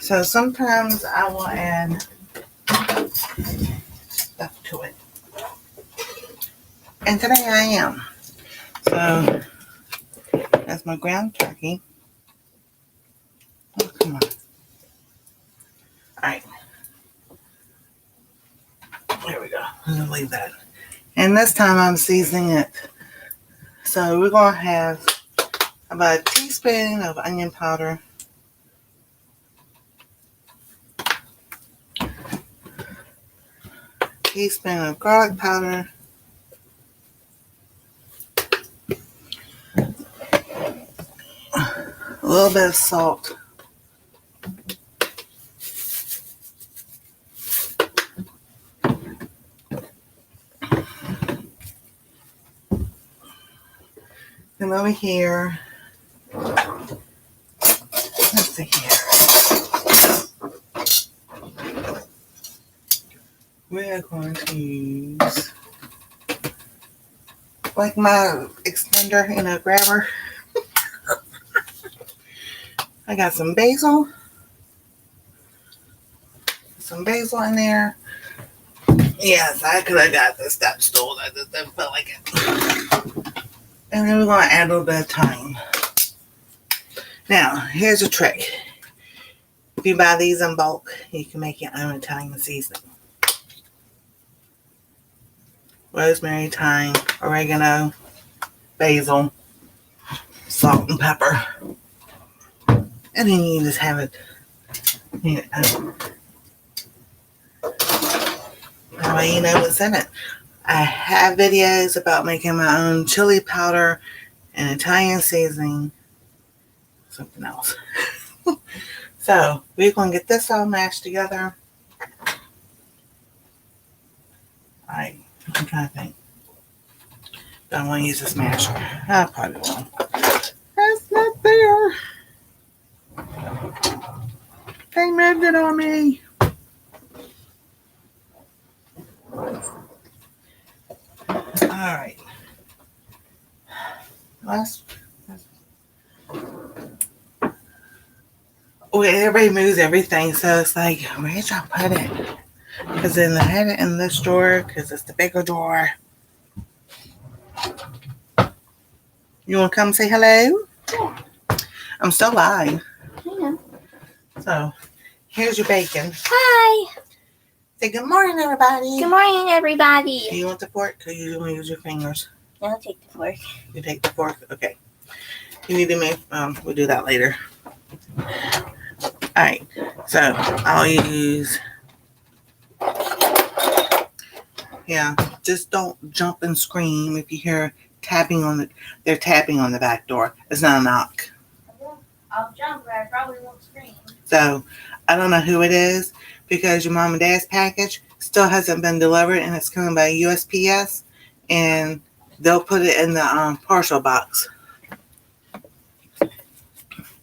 So sometimes I will add stuff to it. And today I am. So that's my ground turkey. Oh, come on. Alright. There we go. I'm going to leave that. And this time I'm seasoning it. So we're going to have about a teaspoon of onion powder. Teaspoon of garlic powder. A little bit of salt. And over here, let's see here. We're going to use like my extender, grabber. I got some basil. Some basil in there. Yes, I could have got the step stool. I just didn't feel like it. And then we're going to add a little bit of thyme. Now, here's a trick. If you buy these in bulk, you can make your own Italian seasoning. Rosemary, thyme, oregano, basil, salt and pepper. And then you just have it. That way you know what's in it. I have videos about making my own chili powder and Italian seasoning. Something else. So we're going to get this all mashed together. Alright, I'm trying to think. Don't want to use this masher. I probably won't. That's not there. They moved it on me. Alright. Everybody moves everything, so it's like, where'd y'all put it? Because then I had it in this drawer, because it's the bigger drawer. You want to come say hello? Yeah. I'm still live. Yeah. So, here's your bacon. Hi. Say good morning, everybody. Good morning, everybody. Do you want the fork, or you want to use your fingers? I'll take the fork. You take the fork? Okay. You need to make, we'll do that later. Alright, so I'll use, just don't jump and scream if you hear tapping on they're tapping on the back door. It's not a knock. I'll jump, but I probably won't scream. So, I don't know who it is because your mom and dad's package still hasn't been delivered and it's coming by USPS and they'll put it in the parcel box.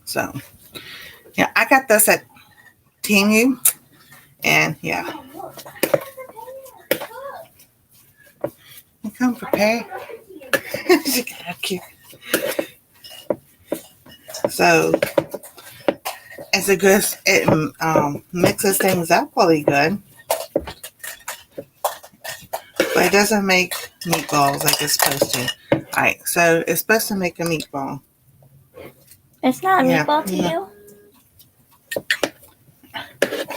So, yeah, I got this at Temu and yeah. You come prepared. She got cute. So, it's a good, it mixes things up really good. But it doesn't make meatballs like it's supposed to. Alright, so it's supposed to make a meatball. It's not a Yeah, meatball to yeah. you?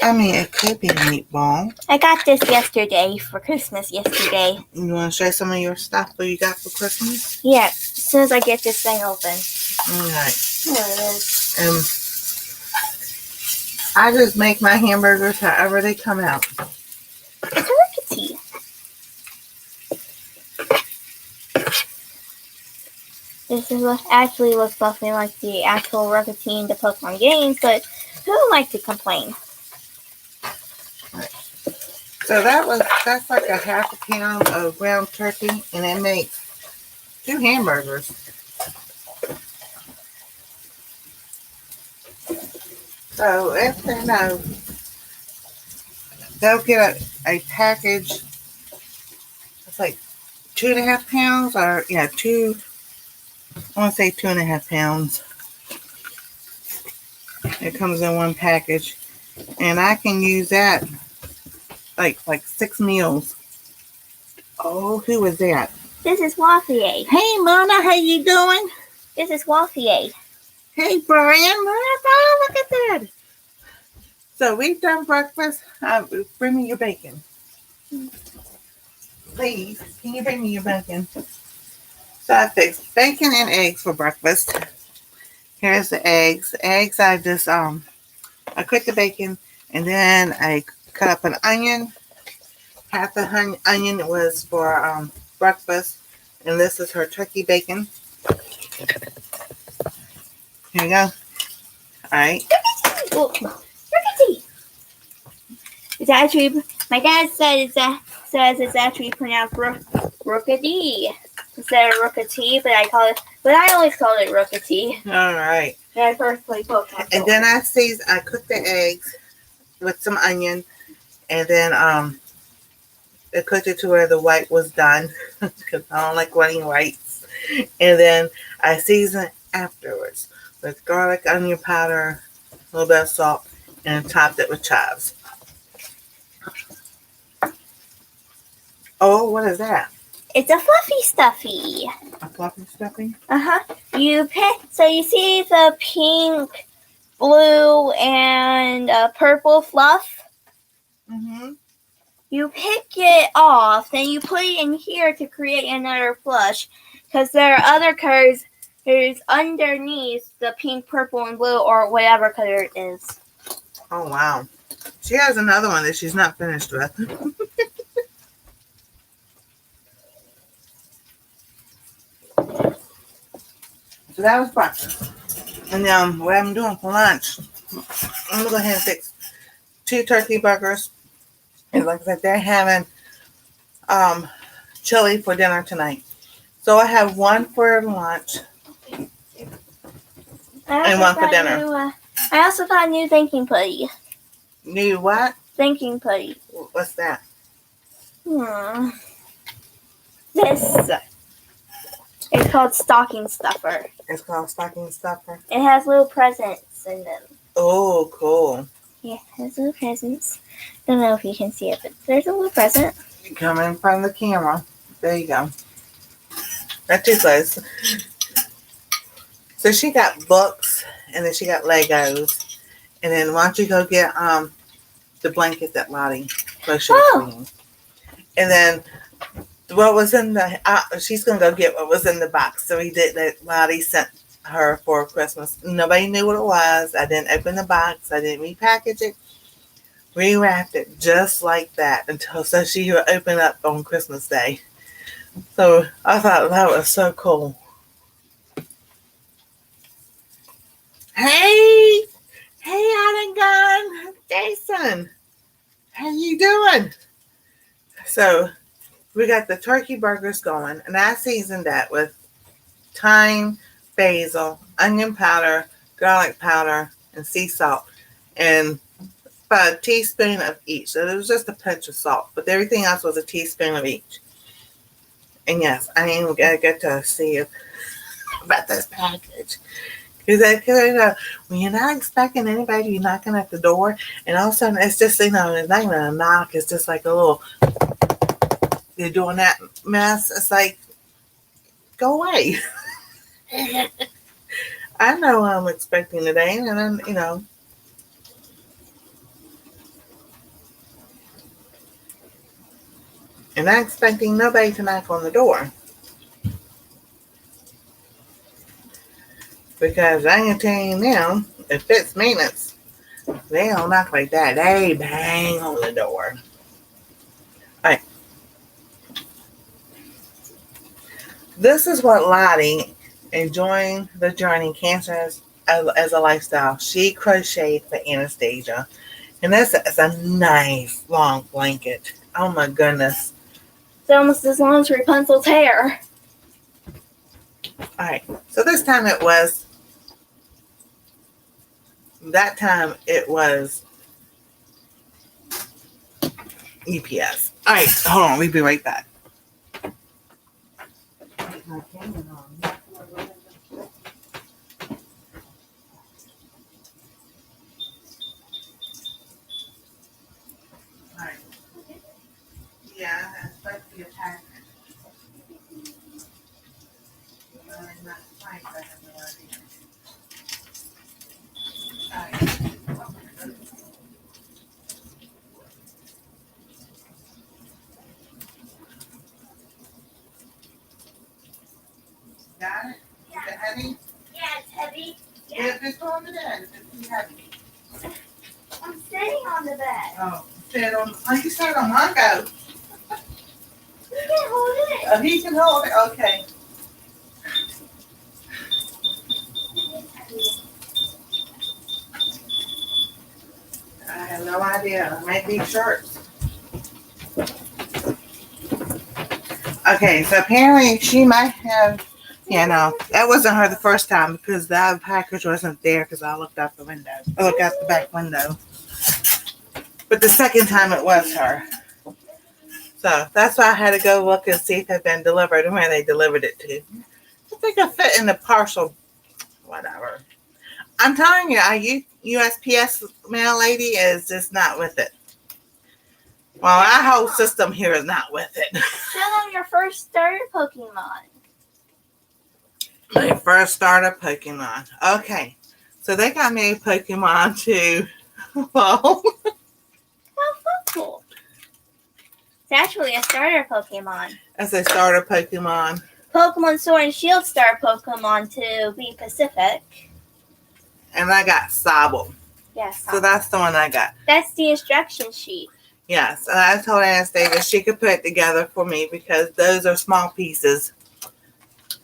I mean, it could be a meatball. I got this yesterday for Christmas yesterday. You want to show some of your stuff that you got for Christmas? Yeah, as soon as I get this thing open. Alright. There it is. I just make my hamburgers however they come out. It's rickety. This is what actually looks nothing like the actual rickety in the Pokemon games, but who would like to complain? So that's like a half a pound of ground turkey, and it makes 2 hamburgers. So if they know, they'll get a package. It's like 2.5 pounds, or yeah, I want to say 2.5 pounds. It comes in one package, and I can use that like 6 meals. Oh, who was that? This is Waffie. Hey, Mona, how you doing? This is Waffie. Hey, Brian. Oh, look at that. So we've done breakfast. Bring me your bacon. Please, can you bring me your bacon? So I fixed bacon and eggs for breakfast. Here's the eggs. Eggs, I just, I cooked the bacon, and then I cut up an onion. Half the onion was for breakfast, and this is her turkey bacon. Here you go. All right. Oh, rickety. It's actually, my dad says it's actually pronounced rookety instead of rookety, but I always call it rookety. All right. When I first played Pokemon. And then I cooked the eggs with some onion, and then I cooked it to where the white was done because I don't like running whites. And then I seasoned afterwards with garlic, onion powder, a little bit of salt, and topped it with chives. Oh, what is that? It's a fluffy stuffy. A fluffy stuffing? You see the pink, blue, and purple fluff? Mm-hmm. You pick it off, then you put it in here to create another flush. Because there are other colors underneath the pink, purple, and blue, or whatever color it is. Oh, wow. She has another one that she's not finished with. So that was breakfast. And what I'm doing for lunch, I'm going to go ahead and fix 2 turkey burgers. And like I said, they're having chili for dinner tonight. So I have one for lunch and one for dinner. I also got a new thinking putty. New what? Thinking putty. What's that? This. It's called stocking stuffer. It's called stocking stuffer. It has little presents in them. Oh, cool. Yeah, it has little presents. Don't know if you can see it, but there's a little present. You come in front of the camera. There you go. Not too close. So she got books, and then she got Legos. And then why don't you go get the blanket that Lottie crocheted for you. And then what was in the, she's going to go get what was in the box. So he did that Lottie sent her for Christmas. Nobody knew what it was. I didn't open the box. I didn't repackage it. Rewrapped it just like that so she would open up on Christmas Day. So I thought that was so cool. Hey, I done gone fun. So we got the turkey burgers going, and I seasoned that with thyme, basil, onion powder, garlic powder, and sea salt, and about a teaspoon of each. So it was just a pinch of salt, but everything else was a teaspoon of each. And yes, I ain't even gotta get to see about this package. Because when you're not expecting anybody knocking at the door, and all of a sudden it's just, it's not even a knock, it's just like a little, you're doing that mess. It's like, go away. I know what I'm expecting today, and then, and not expecting nobody to knock on the door. Because I can tell you now, if it's maintenance, they don't knock like that. They bang on the door. Alright. This is what Lottie, enjoying the journey, cancer as a lifestyle, she crocheted for Anastasia. And this is a nice long blanket. Oh my goodness. It's almost as long as Rapunzel's hair. Alright, so this time it was UPS. Alright, hold on, we'll be right back. Alright. Yeah, it's supposed to be a package. Not quite, but I have no idea. Got it? Is it heavy? Yeah, it's heavy. Yeah, just go on the bed. It's heavy. I'm sitting on the bed. Oh, you said on Mongo. You can hold it. Oh, he can hold it. Okay. I have no idea. It might be shirts. Okay, so apparently she might have, that wasn't her the first time because the package wasn't there because I looked out the window. I looked out the back window. But the second time it was her. So that's why I had to go look and see if it had been delivered and where they delivered it to. I think it fit in the parcel, whatever. I'm telling you, our USPS mail lady is just not with it. Well, our whole system here is not with it. Show them your first starter Pokemon. My first starter Pokemon. Okay. So they got me a Pokemon too. Well. How cool. It's actually a starter Pokemon. As a starter Pokemon. Pokemon Sword and Shield star Pokemon to be Pacific. And I got Sobble. Yes. So that's the one I got. That's the instruction sheet. Yes. And I told Anastasia she could put it together for me because those are small pieces.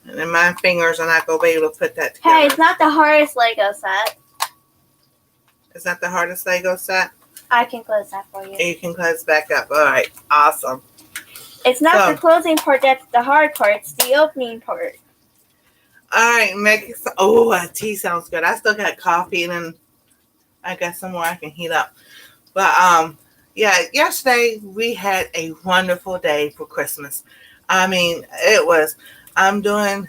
And then my fingers are not going to be able to put that together. Hey, it's not the hardest Lego set. Is that the hardest Lego set? I can close that for you. You can close back up. All right. Awesome. It's not the closing part that's the hard part. It's the opening part. All right. That tea sounds good. I still got coffee and then I got some more I can heat up. But, yesterday we had a wonderful day for Christmas. I mean, I'm doing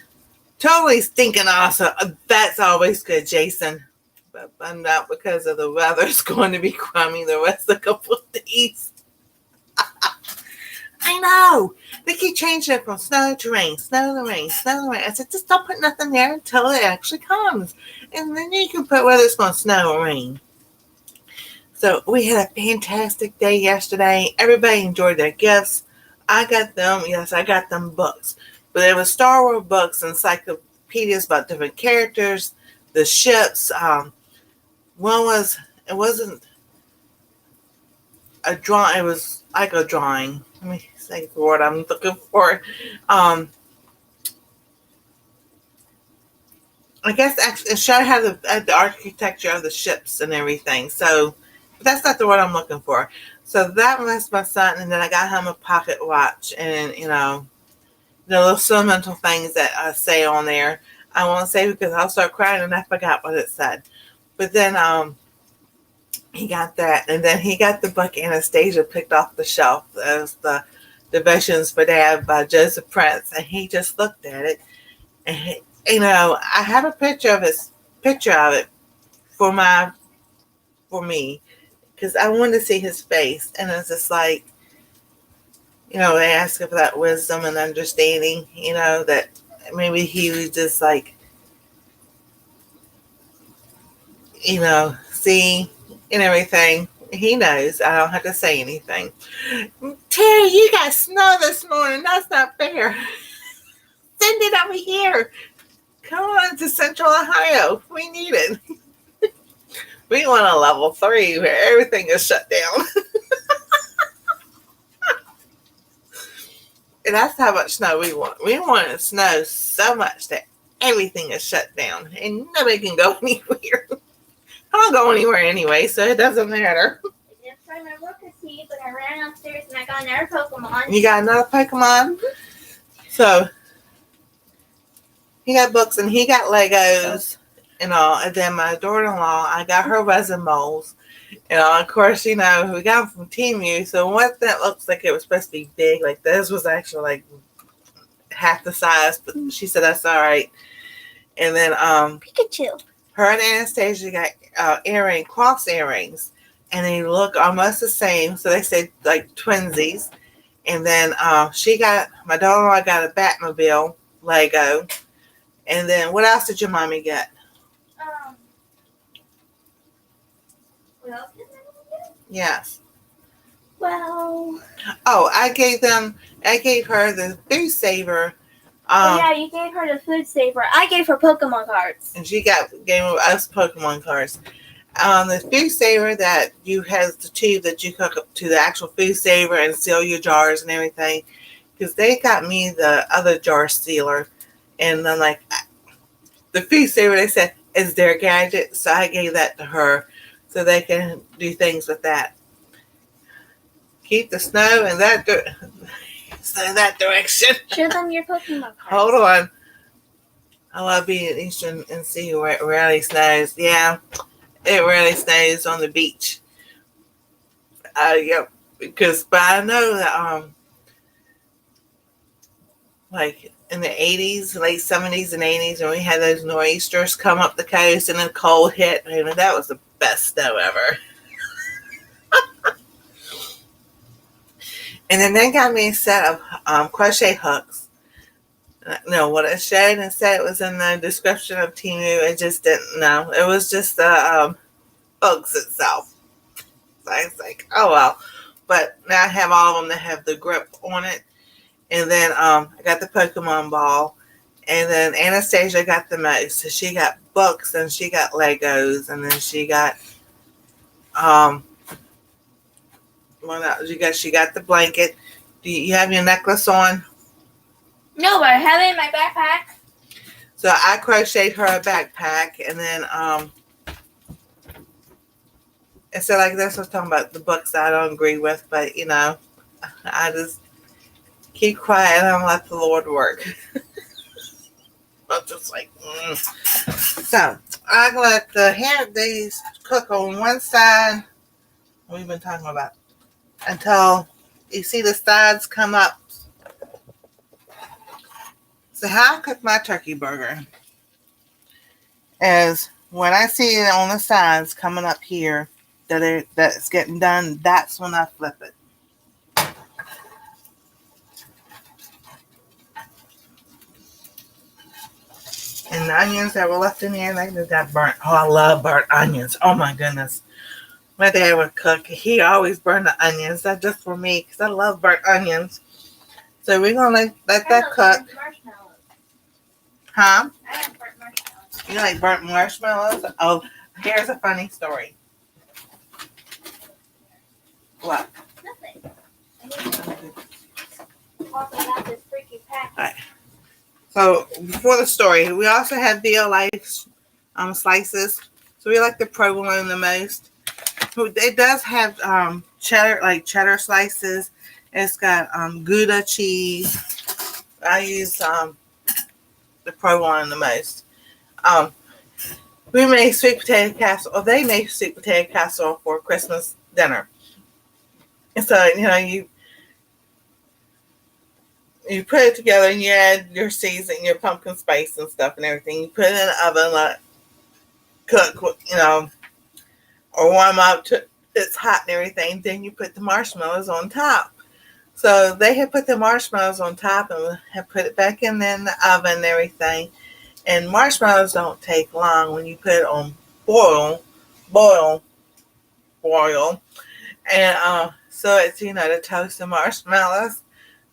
totally stinking awesome. That's always good, Jason. But I'm not because of the weather. It's going to be crummy the rest of the couple of days. I know. They keep changing it from snow to rain, snow to rain, snow to rain. I said, just don't put nothing there until it actually comes. And then you can put whether it's going to snow or rain. So we had a fantastic day yesterday. Everybody enjoyed their gifts. I got them books. But there was Star Wars books, encyclopedias about different characters, the ships. It wasn't a drawing, it was like a drawing. Let me say the word I'm looking for. I guess actually it showed how the architecture of the ships and everything. So that's not the word I'm looking for. So that was my son, and then I got him a pocket watch, and the little sentimental things that I say on there. I won't say because I'll start crying, and I forgot what it said. But then he got that, and then he got the book Anastasia picked off the shelf as the Devotions for Dad by Joseph Prince, and he just looked at it, and I have a picture of it for me because I wanted to see his face, and it's just like, they ask for that wisdom and understanding, that maybe he was just like, see and everything. He knows. I don't have to say anything. Terry, you got snow this morning. That's not fair. Send it over here. Come on to Central Ohio. We need it. We want a level 3 where everything is shut down. And that's how much snow we want. We want snow so much that everything is shut down and nobody can go anywhere. I don't go anywhere anyway, so it doesn't matter. I just tried my Rocket Tea, but I ran upstairs and I got another Pokemon. You got another Pokemon? Mm-hmm. So, he got books and he got Legos and all. And then my daughter-in-law, I got her resin molds. Of course, we got them from Temu. So what that looks like, it was supposed to be big. Like this was actually like half the size, but she said that's all right. And then Pikachu. Her and Anastasia got cross earrings, and they look almost the same. So they say like twinsies. And then my daughter-in-law got a Batmobile Lego. And then what else did your mommy get? What else did my mom get? Yes. Well. Oh, I gave her the Food Saver. Yeah, you gave her the Food Saver. I gave her Pokemon cards. And she gave us Pokemon cards. The Food Saver that you has the tube that you hook up to the actual Food Saver and seal your jars and everything. Because they got me the other jar sealer. And then like the Food Saver, they said, is their gadget. So I gave that to her so they can do things with that. Keep the snow in that direction. Show them your Pokemon cards. Hold on. I love being in Eastern and see where it really snows. Yeah, it really snows on the beach. Yep. But I know that like in the 80s, late 70s and 80s, when we had those nor'easters come up the coast and the cold hit, that was the best snow ever. And then they got me a set of crochet hooks. No, what it showed and said it was in the description of Temu. It just didn't know. It was just the hooks itself. So I was like, oh well. But now I have all of them that have the grip on it. And then I got the Pokemon ball. And then Anastasia got the most. So she got books and she got Legos. And then she got she got the blanket. Do you have your necklace on? No, but I have it in my backpack. So I crocheted her a backpack, and then and so like this was talking about the books I don't agree with, but I just keep quiet and let the Lord work. I'm just like, So I let these cook on one side. We've been talking about until you see the sides come up. So how I cook my turkey burger is when I see it on the sides coming up here that it's getting done, that's when I flip it. And the onions that were left in here, they just got burnt. Oh, I love burnt onions. Oh my goodness. My dad would cook. He always burned the onions. That's just for me because I love burnt onions. So we're going to let that cook. Huh? I have burnt marshmallows. You like burnt marshmallows? Oh, here's a funny story. What? Nothing. Talking about this freaking pack. All right. So before the story, we also have veal life slices. So we like the provolone the most. It does have cheddar slices. It's got Gouda cheese. I use the provolone the most. Um, we make sweet potato casserole. Or they make sweet potato casserole for Christmas dinner. And so you put it together and you add your season, your pumpkin spice and stuff and everything. You put it in the oven, let it cook, or warm up to it's hot and everything. Then you put the marshmallows on top. So they had put the marshmallows on top and had put it back in the oven and everything. And marshmallows don't take long when you put it on boil. And so it's, the toasted marshmallows.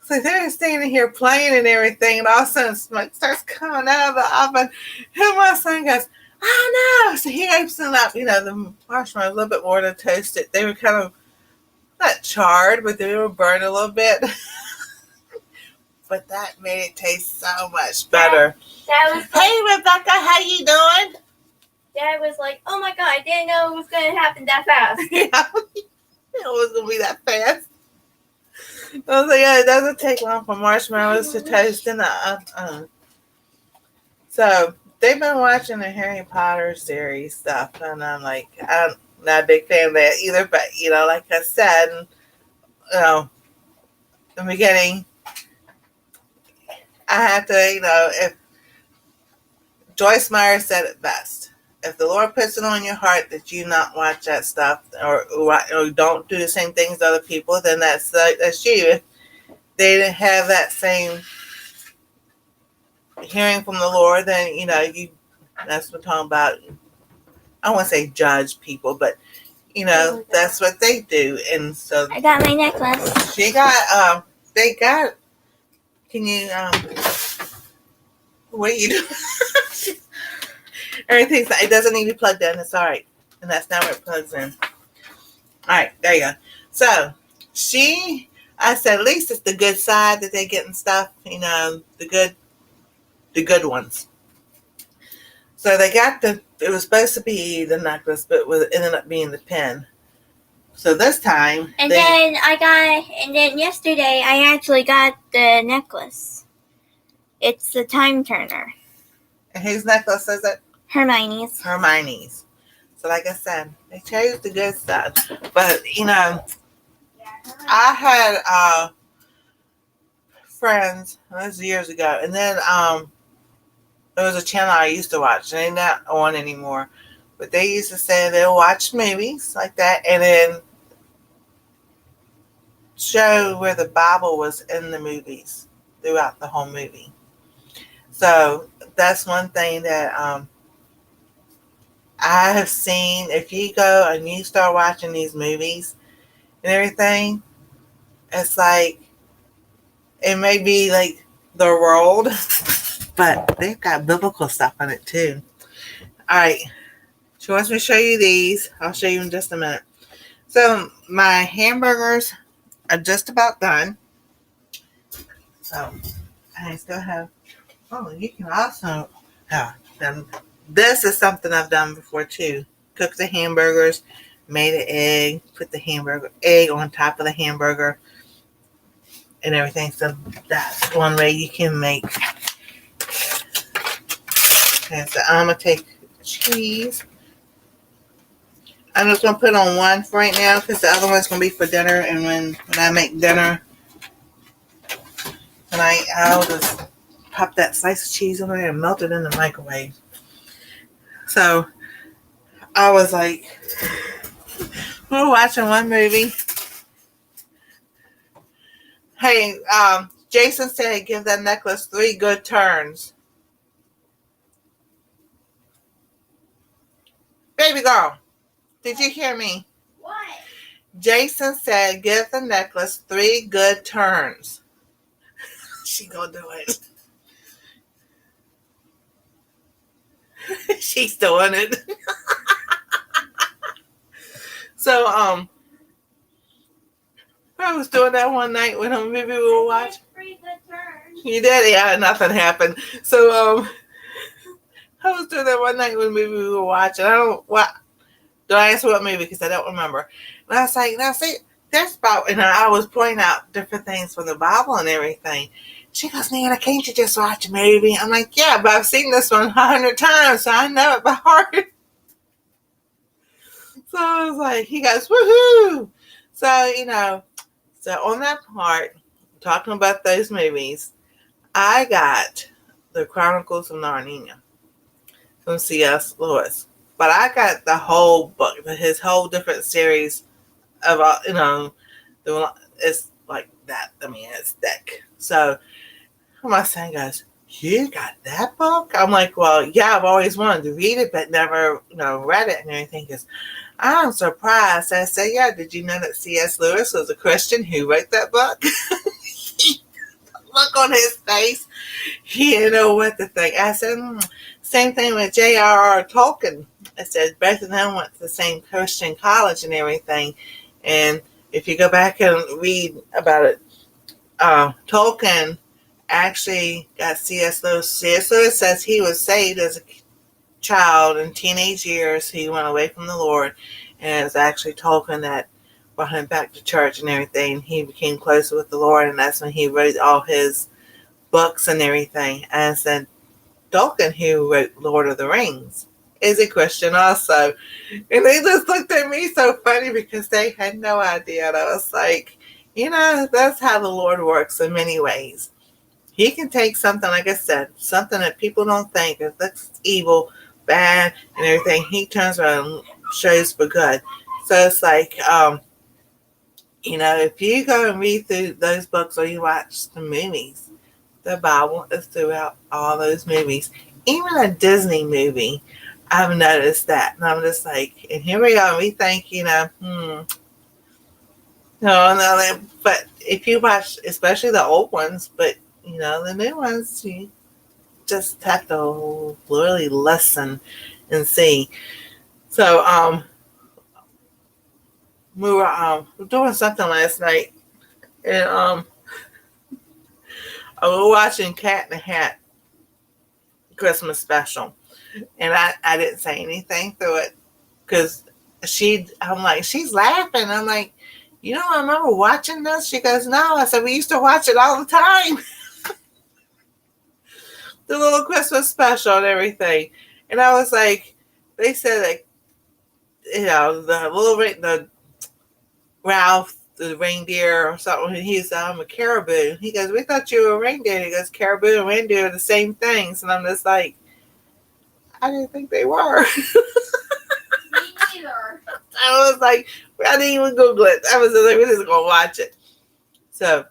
So they're standing here playing and everything, and all of a sudden smoke starts coming out of the oven. And my son goes, "Oh no!" So he opens it up. The marshmallows a little bit more than toasted. They were kind of not charred, but they were burned a little bit. But that made it taste so much better. That was hey, Rebecca, how you doing? Dad was like, "Oh my god, I didn't know it was going to happen that fast." Yeah, it was going to be that fast. I was like, yeah, it doesn't take long for marshmallows to toast in the oven. So they've been watching the Harry Potter series stuff, and I'm like, I'm not a big fan of that either. But like I said, in the beginning, I have to, if Joyce Meyer said it best. If the Lord puts it on your heart that you not watch that stuff or don't do the same things as other people, then that's you. If they didn't have that same hearing from the Lord, then that's what I'm talking about. I don't want to say judge people, but that's what they do. And so I got my necklace. they got. Can you what are you doing? Everything's, it doesn't need to be plugged in. It's all right. And that's not where it plugs in. All right, there you go. So I said, at least it's the good side that they're getting stuff, the good ones. So they got it was supposed to be the necklace, but it ended up being the pin. So this time. And then yesterday I actually got the necklace. It's the time turner. And whose necklace is it? Hermione's. So like I said, they chose the good stuff. But, I had friends, this was years ago, and then there was a channel I used to watch, and they're not on anymore. But they used to say they'll watch movies like that and then show where the Bible was in the movies throughout the whole movie. So that's one thing that I have seen. If you go and you start watching these movies and everything, it's like it may be like the world, but they've got biblical stuff on it too. All right. She wants me to show you these. I'll show you in just a minute. So my hamburgers are just about done. So I still have. Oh, you can also. This is something I've done before too. Cook the hamburgers, made an egg, put the egg on top of the hamburger, and everything. So that's one way you can make. Okay, so I'm gonna take cheese. I'm just going to put on one for right now because the other one's going to be for dinner. And when I make dinner tonight, I'll just pop that slice of cheese on there and melt it in the microwave. So I was like, we're watching one movie. Hey, Jason said give that necklace 3 good turns. Baby girl. Did you hear me? What? Jason said, give the necklace 3 good turns. She gonna do it. She's doing it. So, I was doing that one night when maybe we were watching. 3 good turns. You did? Yeah, nothing happened. So, I was doing that one night when maybe we were watching. Don't ask what movie because I don't remember. And I was like, now see, There's about, I was pointing out different things from the Bible and everything. She goes, Nana, can't you just watch a movie? I'm like, yeah, but I've seen this one 100 times, so I know it by heart. So I was like, he goes, woohoo! So, so on that part, talking about those movies, I got the Chronicles of Narnia from C.S. Lewis. But I got the whole book, his whole different series of, it's like that. I mean, it's thick. So my son goes, you got that book? I'm like, well, yeah, I've always wanted to read it, but never, read it and everything. Because I'm surprised. I said, yeah, did you know that C.S. Lewis was a Christian who wrote that book? Look on his face. He didn't know what to think. I said, same thing with J.R.R. Tolkien. I said, both of them went to the same Christian college and everything. And if you go back and read about it, Tolkien actually got C.S. Lewis. C.S. Lewis says he was saved as a child in teenage years. He went away from the Lord, and it was actually Tolkien that brought him back to church and everything. He became closer with the Lord, and that's when he wrote all his books and everything. And I said, Tolkien, who wrote Lord of the Rings, is a Christian also. And they just looked at me so funny because they had no idea. And I was like, that's how the Lord works in many ways. He can take something, like I said, something that people don't think is that's evil, bad, and everything. He turns around and shows for good. So it's like, if you go and read through those books or you watch the movies, the Bible is throughout all those movies. Even a Disney movie, I've noticed that. And I'm just like, and here we are, we think, no, but if you watch, especially the old ones, but, the new ones, you just have to really listen and see. So, we were doing something last night, and we were watching Cat in the Hat Christmas special, and I didn't say anything through it because I'm like, she's laughing. I'm like, I remember watching this. She goes, no. I said, we used to watch it all the time. The little Christmas special and everything. And I was like, they said that, the Ralph, the reindeer or something, he's a caribou. He goes, we thought you were a reindeer. He goes, caribou and reindeer are the same things. And I'm just like, I didn't think they were. Me neither. I was like, I didn't even Google it. I was like, we're just going to watch it. So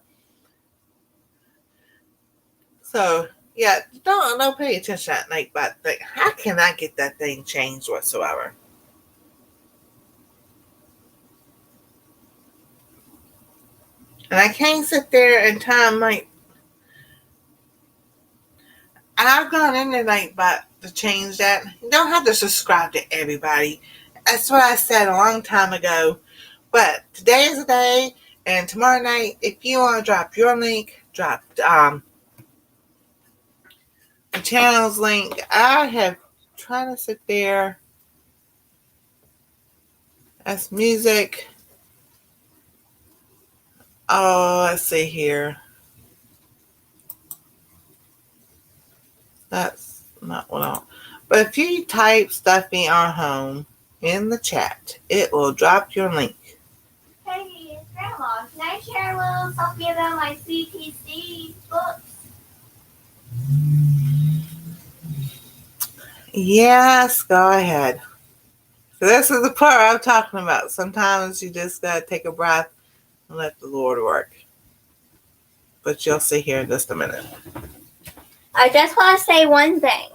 yeah, don't pay attention at night, but like, how can I get that thing changed whatsoever? And I can't sit there and time like, I've gone in there like, but to change that, you don't have to subscribe to everybody. That's what I said a long time ago. But today is the day, and tomorrow night, if you want to drop your link, drop the channel's link. I have tried to sit there. That's music. Oh, let's see here. That's not what I want. But if you type Stuffy Our Home in the chat, it will drop your link. Hey, Grandma, can I share a little something about my CTC books? Yes, go ahead. So this is the part I'm talking about. Sometimes you just got to take a breath and let the Lord work. But you'll see here in just a minute. I just want to say one thing.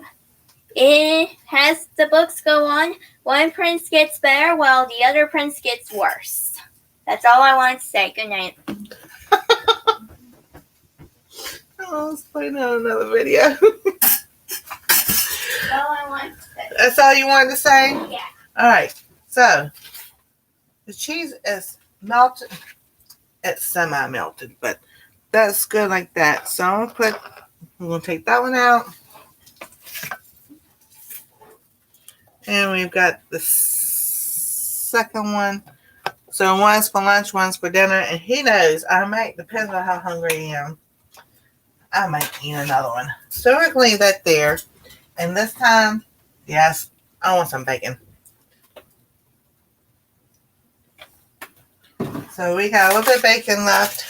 It has the books go on. One prince gets better while the other prince gets worse. That's all I want to say. Good night. I'll explain that in another video. That's all I want to say. That's all you wanted to say? Yeah. All right. So the cheese is melted. It's semi-melted, but that's good like that. So we're going to take that one out. And we've got the second one So one's for lunch, one's for dinner, and he knows I might, depends on how hungry I am, I might eat another one. So we're going to leave that there. And this time, yes, I want some bacon. So we got a little bit of bacon left.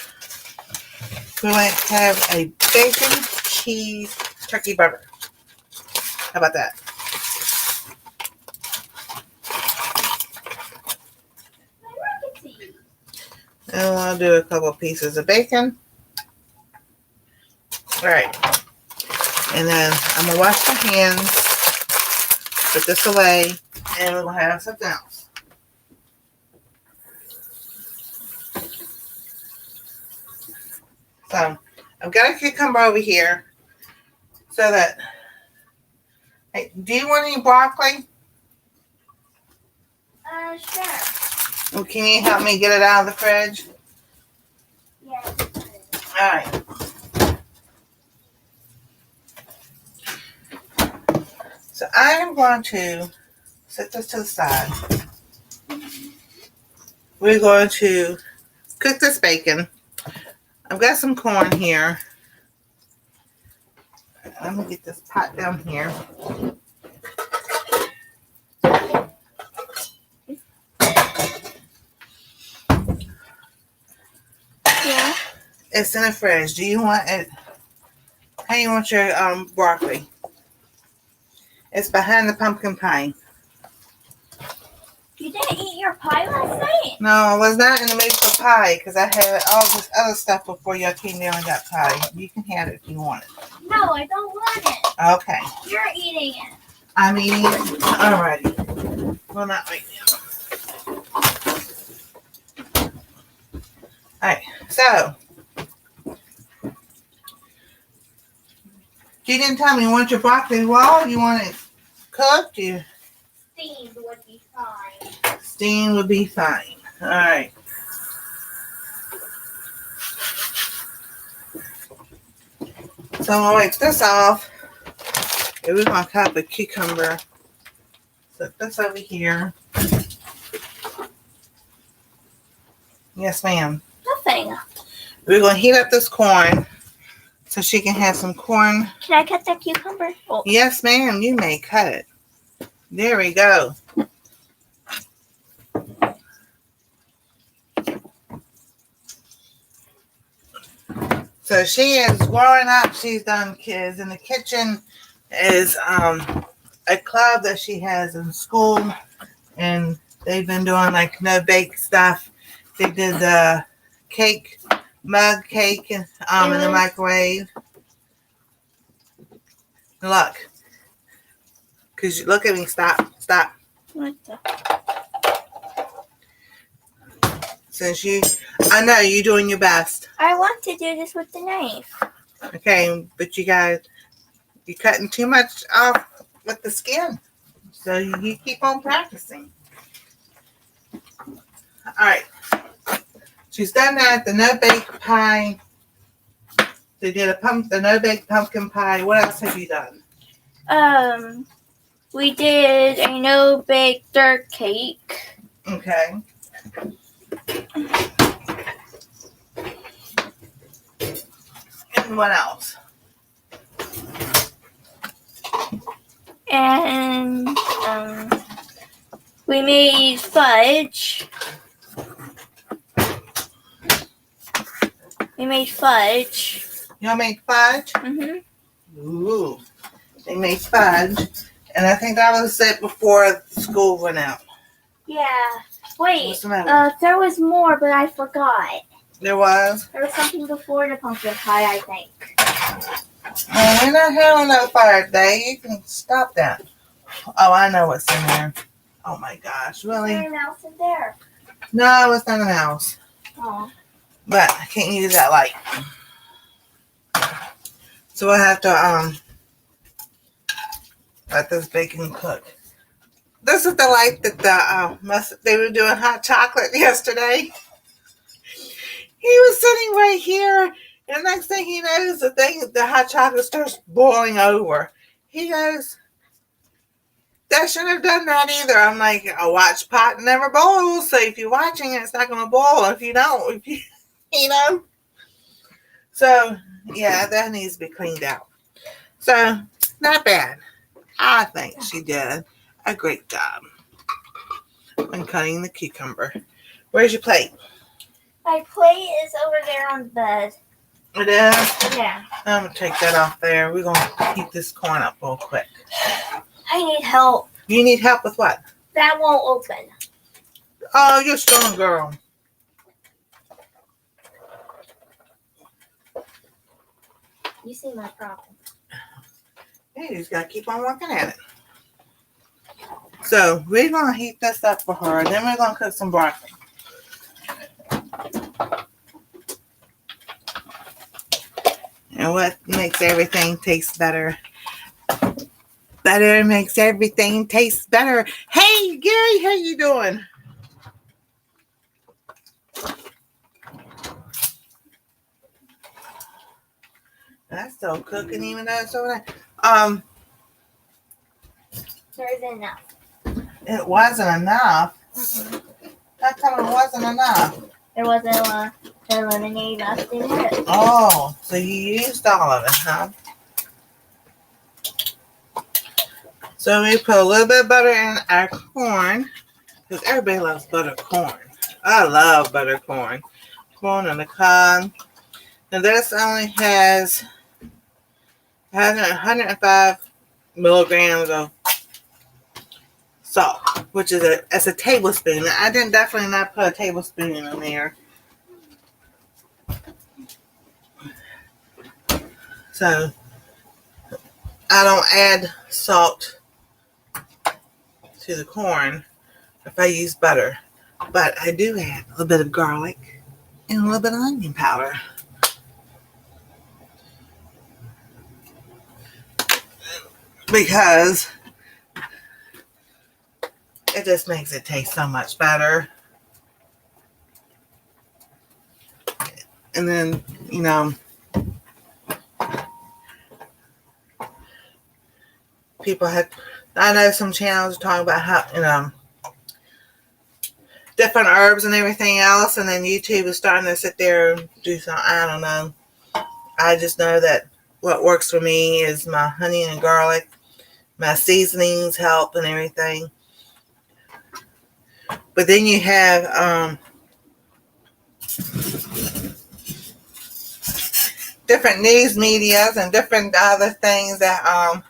We might have a bacon, cheese, turkey burger. How about that? And I'll do a couple pieces of bacon. All right. And then I'm going to wash my hands, put this away, and we're going to have something else. So I've got a cucumber over here so that, hey, do you want any broccoli? Sure. Well, can you help me get it out of the fridge? Yeah. All right. So I am going to set this to the side. We're going to cook this bacon. I've got some corn here. Let me get this pot down here. Yeah. It's in the fridge. Do you want it? How do you want your broccoli? It's behind the pumpkin pie. You didn't eat your pie last night? No, I was not in the mood for pie because I had all this other stuff before y'all came down and got pie. You can have it if you want it. No, I don't want it. Okay. You're eating it. I'm eating it. Alrighty. Well, not right now. Alright, so. You didn't tell me you want your broccoli raw? You want it cooked? Steamed would be fine. Steamed would be fine. Alright. So I'm going to wipe this off. And we're going to cut the cucumber. Set this over here. Yes, ma'am. Nothing. We're going to heat up this corn so she can have some corn. Can I cut that cucumber? Oh. Yes, ma'am. You may cut it. There we go. So she is growing up. She's done kids in the kitchen. Is a club that she has in school, and they've been doing like no bake stuff. They did the cake, mug cake, in the microwave. Look, cause look at me. Stop. What the? Since I know you're doing your best. I want to do this with the knife. Okay, but you're cutting too much off with the skin. So you keep on practicing. All right. She's done that. The no-bake pie. They did the no-bake pumpkin pie. What else have you done? We did a no-bake dirt cake. Okay. And what else? And we made fudge. Y'all made fudge? Mm-hmm. Ooh. They made fudge. And I think that was it before school went out. Yeah. Wait. What's the matter? There was more, but I forgot. There was? There was something before the pumpkin pie, I think. We're not having no fire today. You can stop that. Oh, I know what's in there. Oh my gosh, really? Is there a mouse in there? No, it's not a mouse. Oh. But I can't use that light. So we'll have to let this bacon cook. This is the light that they were doing hot chocolate yesterday. He was sitting right here, and the next thing he knows, the hot chocolate starts boiling over. He goes, That shouldn't have done that either. I'm like, a watch pot never boils. So if you're watching it, it's not going to boil. If you don't, if you, you know. So yeah, that needs to be cleaned out. So not bad. I think she did a great job when cutting the cucumber. Where's your plate? My plate is over there on the bed. It is? Yeah. I'm going to take that off there. We're going to heat this corn up real quick. I need help. You need help with what? That won't open. Oh, you're a strong girl. You see my problem. Yeah, you just got to keep on working at it. So we're going to heat this up for her, and then we're going to cook some broccoli. And what makes everything taste better? Butter makes everything taste better. Hey, Gary, how you doing? That's still cooking, even though it's over there. There isn't enough. It wasn't enough. How come it wasn't enough? There wasn't the lemonade left in it. Oh, so you used all of it, huh? So we put a little bit of butter in our corn, because everybody loves butter corn. I love butter corn. Corn on the cob. Now this only has 105 milligrams of salt, which is a tablespoon. I didn't definitely not put a tablespoon in there. So I don't add salt to the corn if I use butter, but I do add a little bit of garlic and a little bit of onion powder. Because it just makes it taste so much better. And then, you know, people I know some channels talk about how, you know, different herbs and everything else, and then YouTube is starting to sit there and do some, I don't know. I just know that what works for me is my honey and garlic, my seasonings help and everything. But then you have different news medias and different other things that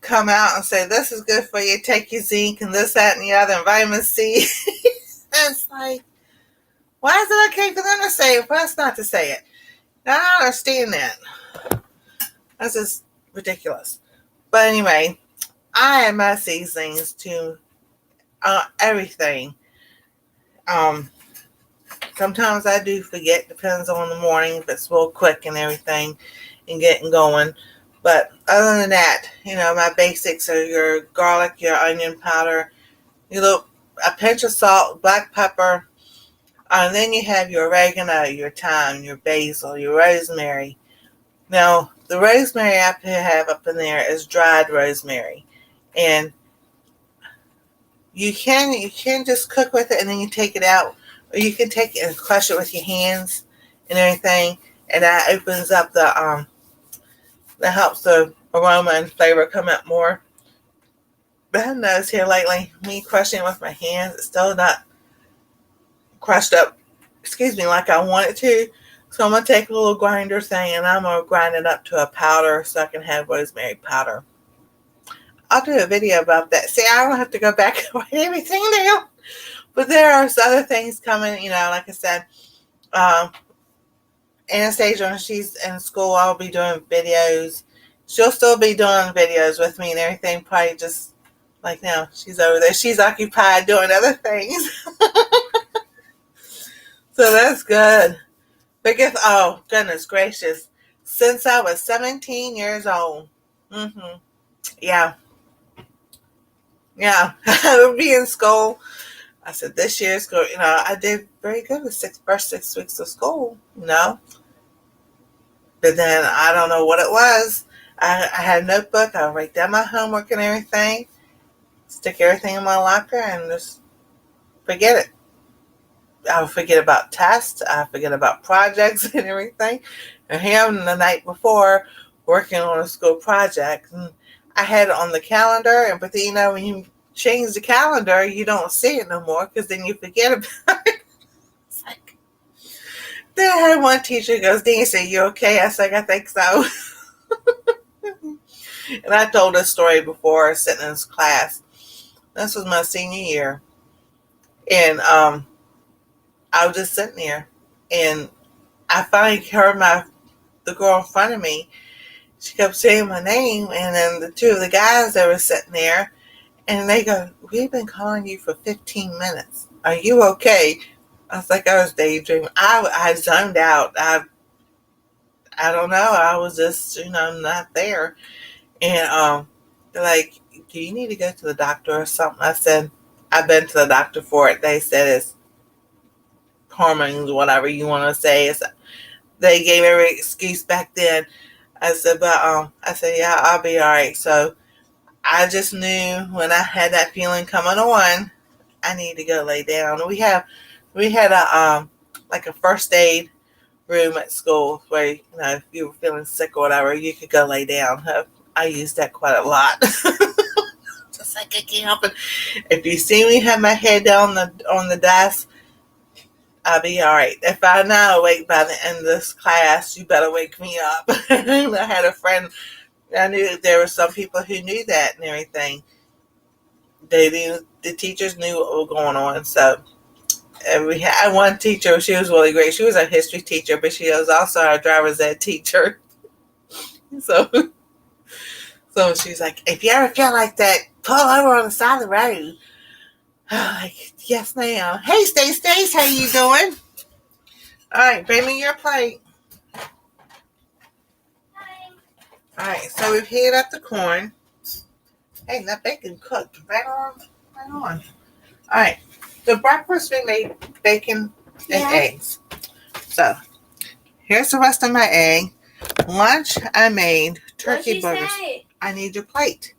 come out and say, this is good for you, take your zinc and this, that, and the other, and vitamin C. It's like, why is it okay for them to say it, for us not to say it? Now, I don't understand that. That's just ridiculous. But anyway, I add my seasonings to everything. Sometimes I do forget, depends on the morning, if it's real quick and everything and getting going. But other than that, you know, my basics are your garlic, your onion powder, a pinch of salt, black pepper, and then you have your oregano, your thyme, your basil, your rosemary. Now, the rosemary I have up in there is dried rosemary. And you can just cook with it and then you take it out. Or you can take it and crush it with your hands and everything. And that opens up that helps the aroma and flavor come out more. But I noticed here lately, me crushing it with my hands, it's still not crushed up, like I want it to. So I'm going to take a little grinder thing and I'm going to grind it up to a powder so I can have rosemary powder. I'll do a video about that. See, I don't have to go back and write everything down. But there are other things coming, you know, like I said, Anastasia, when she's in school, I'll be doing videos. She'll still be doing videos with me and everything, probably just like now. She's over there. She's occupied doing other things. So that's good. Oh, goodness gracious. Since I was 17 years old. Yeah. Yeah. I would be in school. I said, this year's school, you know, I did very good with first 6 weeks of school, you know. But then I don't know what it was. I had a notebook. I would write down my homework and everything. stick everything in my locker and just forget it. I would forget about tests. I forget about projects and everything. And him the night before working on a school project, and I had it on the calendar. But then, when you change the calendar, you don't see it no more because then you forget about it. It's like, then I had one teacher goes, "Nancy, you okay?" I said, "I think so." And I told this story before sitting in this class. This was my senior year, and I was just sitting there, and I finally heard the girl in front of me. She kept saying my name, and then the two of the guys that were sitting there, and they go, "We've been calling you for 15 minutes. Are you okay?" I was like, I was daydreaming. I zoned out. I don't know. I was just, not there. And they're like, "Do you need to go to the doctor or something?" I said, "I've been to the doctor for it." They said it's hormones, whatever you want to say. They gave every excuse back then. I said, I said, "Yeah, I'll be all right." So I just knew when I had that feeling coming on, I need to go lay down. We had a like a first aid room at school where, if you were feeling sick or whatever, you could go lay down. I used that quite a lot. Just like I can't help it. If you see me have my head down on the desk, I'll be all right. If I'm not awake by the end of this class, you better wake me up. I had a friend. I knew there were some people who knew that and everything. The teachers knew what was going on. So we had one teacher. She was really great. She was a history teacher, but she was also our driver's ed teacher. So, so she's like, "If you ever feel like that, pull over on the side of the road." I'm like, "Yes, ma'am." "Hey, Stace, how you doing?" "All right, bring me your plate." All right, so we've heated up the corn. Hey, that bacon cooked right on, right on. All right, so breakfast we made bacon and eggs. So here's the rest of my egg. Lunch I made turkey burgers. I need your plate.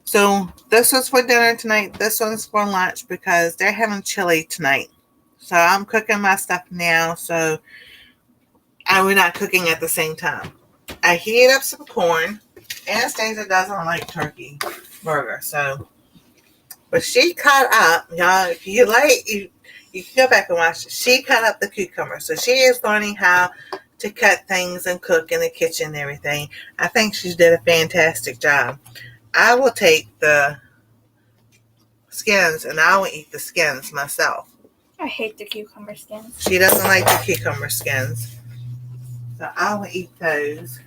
So this was for dinner tonight. This one's for lunch because they're having chili tonight. So I'm cooking my stuff now. So we're not cooking at the same time. I heated up some corn. Anastasia doesn't like turkey burger, so, but she cut up, y'all. If you like, you can go back and watch it. She cut up the cucumber, so she is learning how to cut things and cook in the kitchen and everything. I think she did a fantastic job. I will take the skins and I will eat the skins myself. I hate the cucumber skins. She doesn't like the cucumber skins, so I will eat those.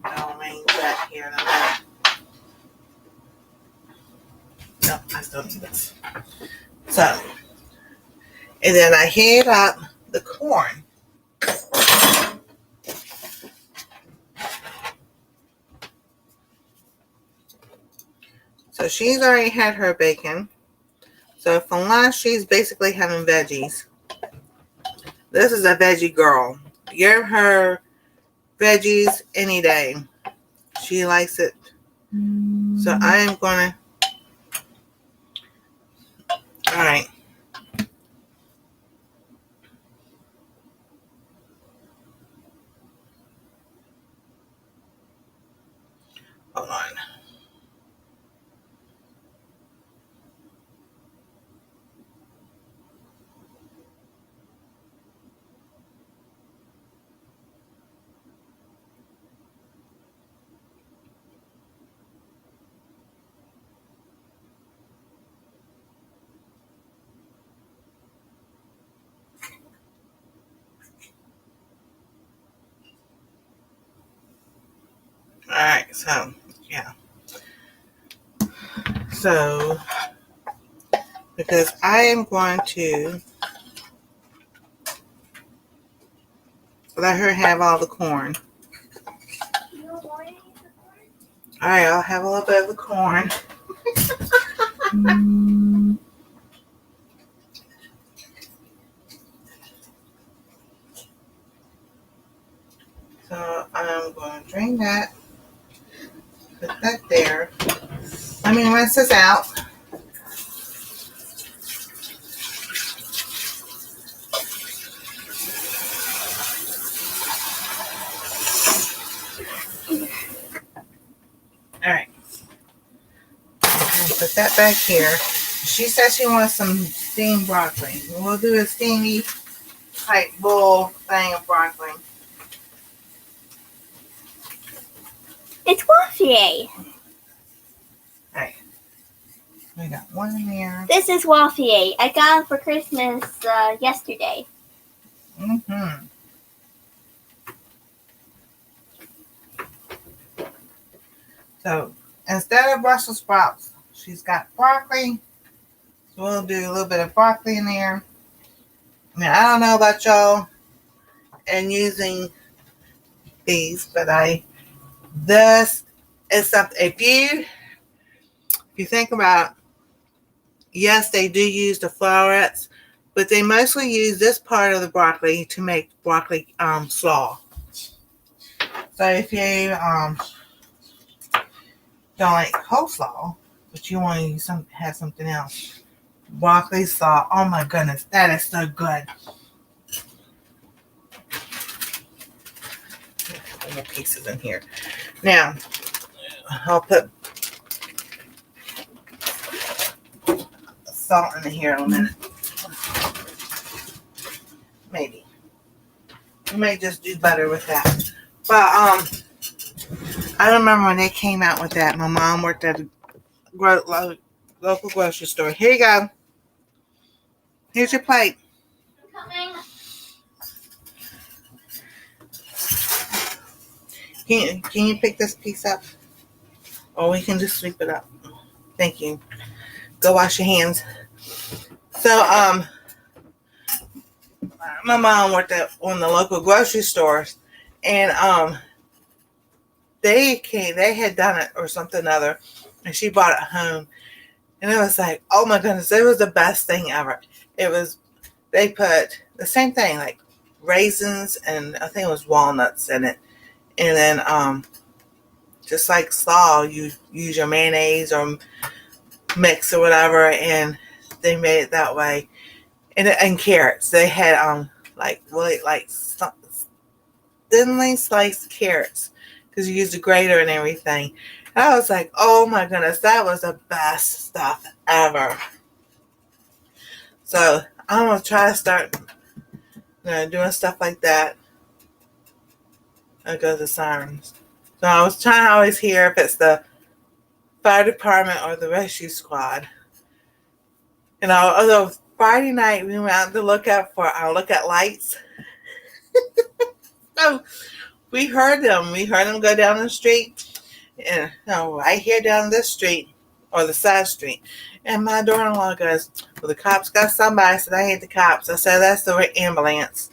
I'll arrange that here in a minute. No, I still need this. So, and then I heat up the corn. So she's already had her bacon. So for lunch, she's basically having veggies. This is a veggie girl. Give her veggies any day. She likes it. So I am going to... All right. Hold on. All right. So, yeah. So, because I am going to let her have all the corn. All right, I'll have a little bit of the corn. So I'm going to drain that, put that there. rinse this out. All right. Put that back here. She says she wants some steamed broccoli. We'll do a steamy type bowl thing of broccoli. It's Waffle. Alright. We got one in there. This is Waffle. I got it for Christmas yesterday. Mm-hmm. So instead of Brussels sprouts, she's got broccoli. So we'll do a little bit of broccoli in there. Now I don't know about y'all and using these, but this is something. If you think about, yes, they do use the florets, but they mostly use this part of the broccoli to make broccoli slaw. So if you don't like coleslaw, but you want to use have something else, broccoli slaw. Oh my goodness, that is so good. More pieces in here. Now I'll put salt in here in a minute. Maybe we may just do butter with that. But I remember when they came out with that. My mom worked at a local grocery store. Here you go. Here's your plate. I'm coming. Can you pick this piece up? Or we can just sweep it up. Thank you. Go wash your hands. So, my mom worked at one of the local grocery stores, and they had done it or something other, and she brought it home, and it was like, oh my goodness, it was the best thing ever. They put the same thing, like raisins, and I think it was walnuts in it. And then, just like slaw, you use your mayonnaise or mix or whatever, and they made it that way. And carrots, they had like thinly sliced carrots because you used a grater and everything. And I was like, oh my goodness, that was the best stuff ever. So I'm gonna try to start doing stuff like that. There goes the sirens. So I was trying to always hear if it's the fire department or the rescue squad. Although Friday night we went out to look at lights. So we heard them. We heard them go down the street. And right here down this street or the side street. And my daughter-in-law goes, well, the cops got somebody. I said, I hate the cops. I said, that's the ambulance.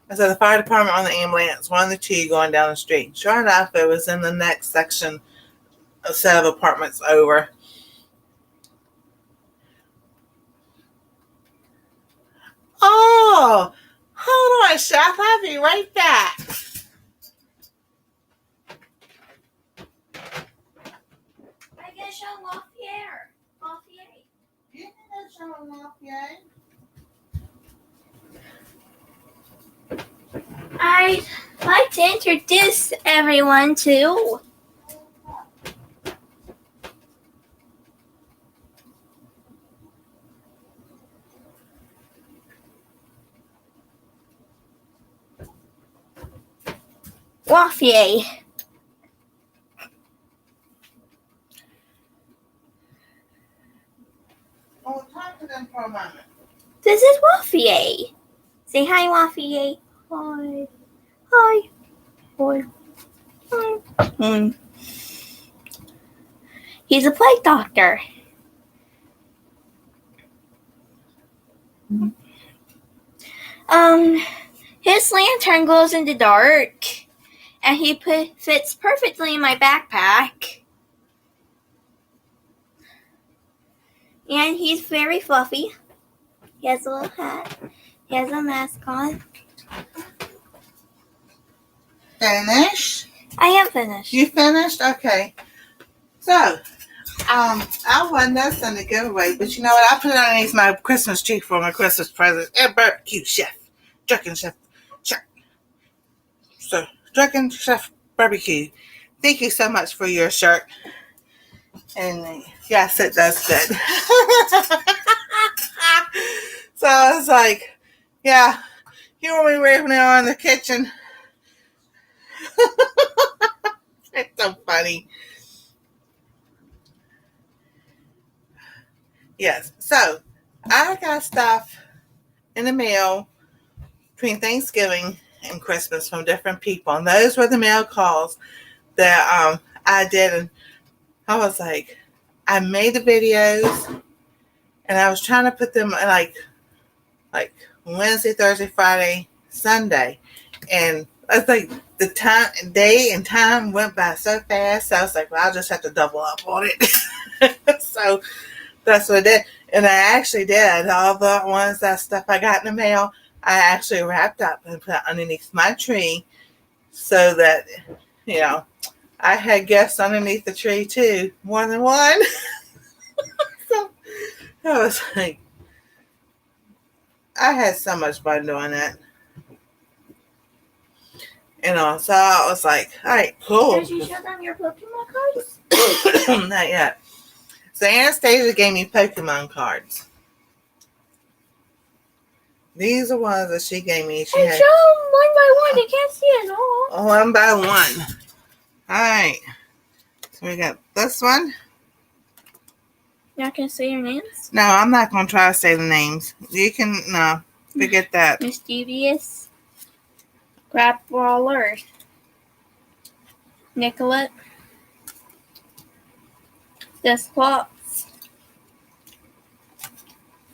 I said, the fire department on the ambulance, one of the two going down the street. Sure enough, it was in the next section, a set of apartments over. Oh, hold on, Chef. I'll be right back. I guess I'm off the air. Off the air. You think that's showing off yet? I'd like to introduce everyone to Waffle. Oh, talk to them for a moment. This is Waffle. Say hi, Waffle. Hi. Hi. Hi. Hi. He's a plague doctor. His lantern glows in the dark, and he fits perfectly in my backpack. And he's very fluffy. He has a little hat. He has a mask on. Finished? I am finished. You finished? Okay. So, I won this on the giveaway, but you know what? I put it underneath my Christmas tree for my Christmas present. And barbecue chef, Drunken Chef, so Drunken Chef Barbecue. Thank you so much for your shirt. And yes, it does fit. So I was like, yeah, you want me waving it on in the kitchen? It's so funny. Yes. So I got stuff in the mail between Thanksgiving and Christmas from different people. And those were the mail calls that I did. And I was like, I made the videos and I was trying to put them like Wednesday, Thursday, Friday, Sunday. And I was like, the day and time went by so fast. So I was like, well, I'll just have to double up on it. So that's what I did. And I actually did. All the ones, that stuff I got in the mail, I actually wrapped up and put underneath my tree so that, I had guests underneath the tree too. More than one. So I was like, I had so much fun doing that. So I was like, all right, cool. Did you show them your Pokemon cards? Not yet. So Anastasia gave me Pokemon cards. These are ones that she gave me. Show them one by one. They can't see it all. One by one. All right. So we got this one. You're not going to say your names? No, I'm not going to try to say the names. You can, no, forget that. Mischievous, Crab Brawler, Nicolette, Desplots,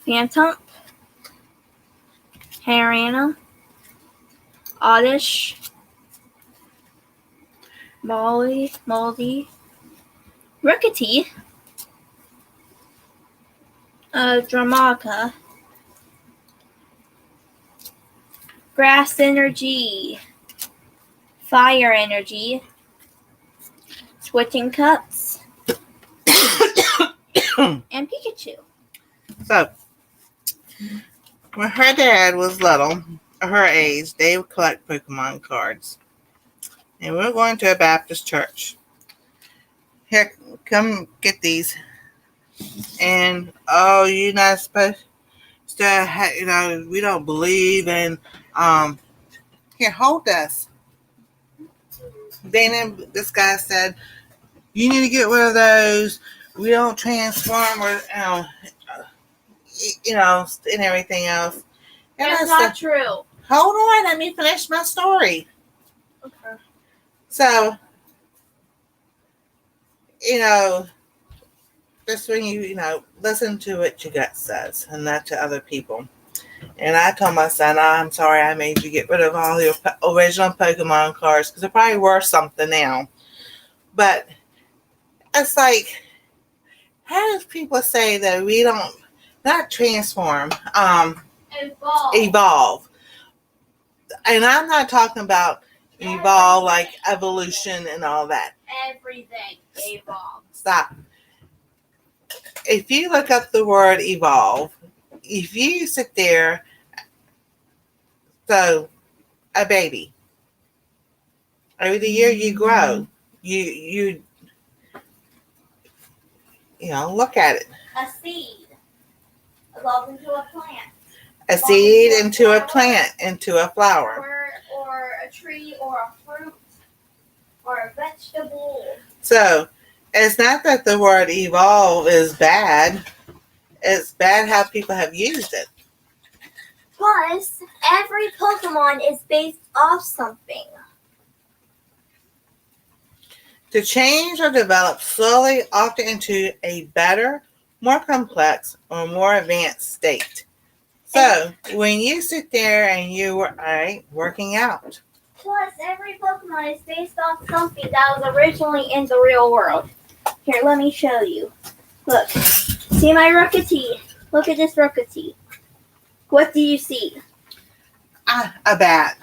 Phantom, Harana, Oddish, Moldy, Rickety, Dramaca, Grass Energy, Fire Energy, Switching Cups, and Pikachu. So, when her dad was little, her age, they would collect Pokemon cards. And we're going to a Baptist church. Here, come get these. And, you're not supposed to, we don't believe in, here, hold this. Then this guy said, you need to get rid of those. We don't transform or, and everything else. And That's not true. Hold on, let me finish my story. Okay. So, just when you listen to what your gut says and not to other people. And I told my son, I'm sorry I made you get rid of all your original Pokemon cards because they're probably worth something now. But it's like, how do people say that we don't, not transform, evolve? And I'm not talking about evolve like evolution and all that. Everything evolves. Stop. If you look up the word evolve, if you sit there, so a baby, every year you grow, you look at it. A seed evolves into a plant. A seed into a plant, into a flower. Or a tree, or a fruit, or a vegetable. So, it's not that the word evolve is bad. It's bad how people have used it. Plus, every Pokemon is based off something. To change or develop slowly, often into a better, more complex, or more advanced state. So, when you sit there and you are working out. Plus, every Pokemon is based off something that was originally in the real world. Here, let me show you. Look. See my Rookity? Look at this Rookity. What do you see? A bat.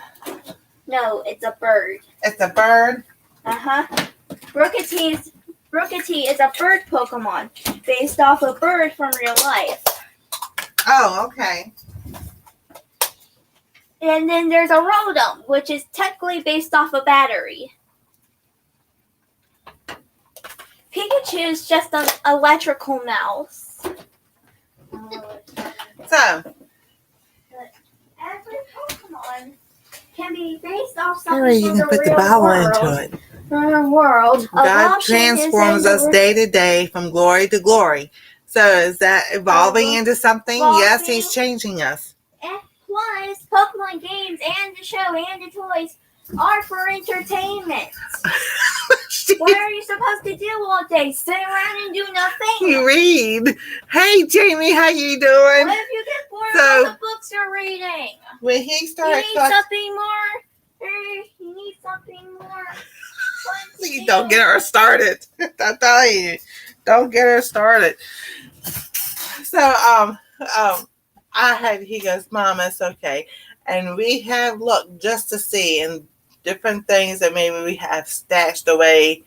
No, it's a bird. It's a bird? Uh-huh. Rookities Rookity is a bird Pokemon based off a bird from real life. Oh, okay. And then there's a Rotom, which is technically based off a battery. Pikachu is just an electrical mouse. So, every Pokemon can be based off something anyway, you from can the put the real Bible world. into it. World. God Adoption transforms is in us day to day from glory to glory. So is that evolving into something? Yes, evolving. he's changing us. And plus, Pokemon games and the show and the toys are for entertainment. What are you supposed to do all day? Sit around and do nothing? You read. Hey, Jamie, how you doing? What if you get bored So- of all the books you're reading? When he You started need something more. You need something more. you don't get her started. I'm telling you, don't get her started. So, he goes, Mom, it's okay. And we have looked just to see and different things that maybe we have stashed away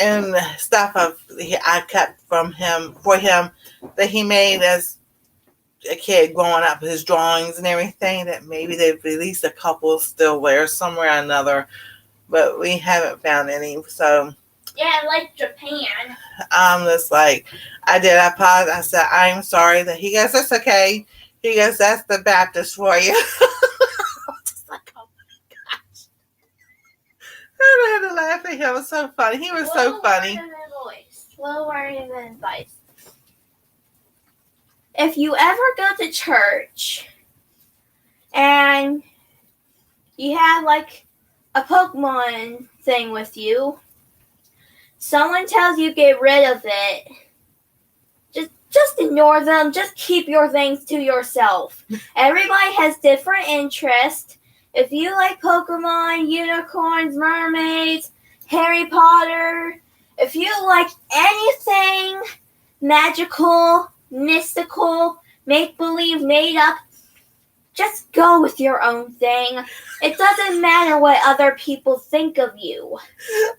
and stuff I kept from him, for him, that he made as a kid growing up, his drawings and everything, that maybe they've released a couple still there somewhere or another, but we haven't found any. So yeah, like Japan. I'm just like, I paused. I said, I'm sorry. That he goes, that's okay. He goes, that's the Baptist for you. I'm just like, oh my gosh. I had to laugh at him. It was so funny. He was so funny. Slow worded than advice. If you ever go to church and you have like a Pokemon thing with you, someone tells you get rid of it, just ignore them. Just keep your things to yourself. Everybody has different interests. If you like Pokemon, unicorns, mermaids, Harry Potter, if you like anything magical, mystical, make-believe, made up, just go with your own thing. It doesn't matter what other people think of you.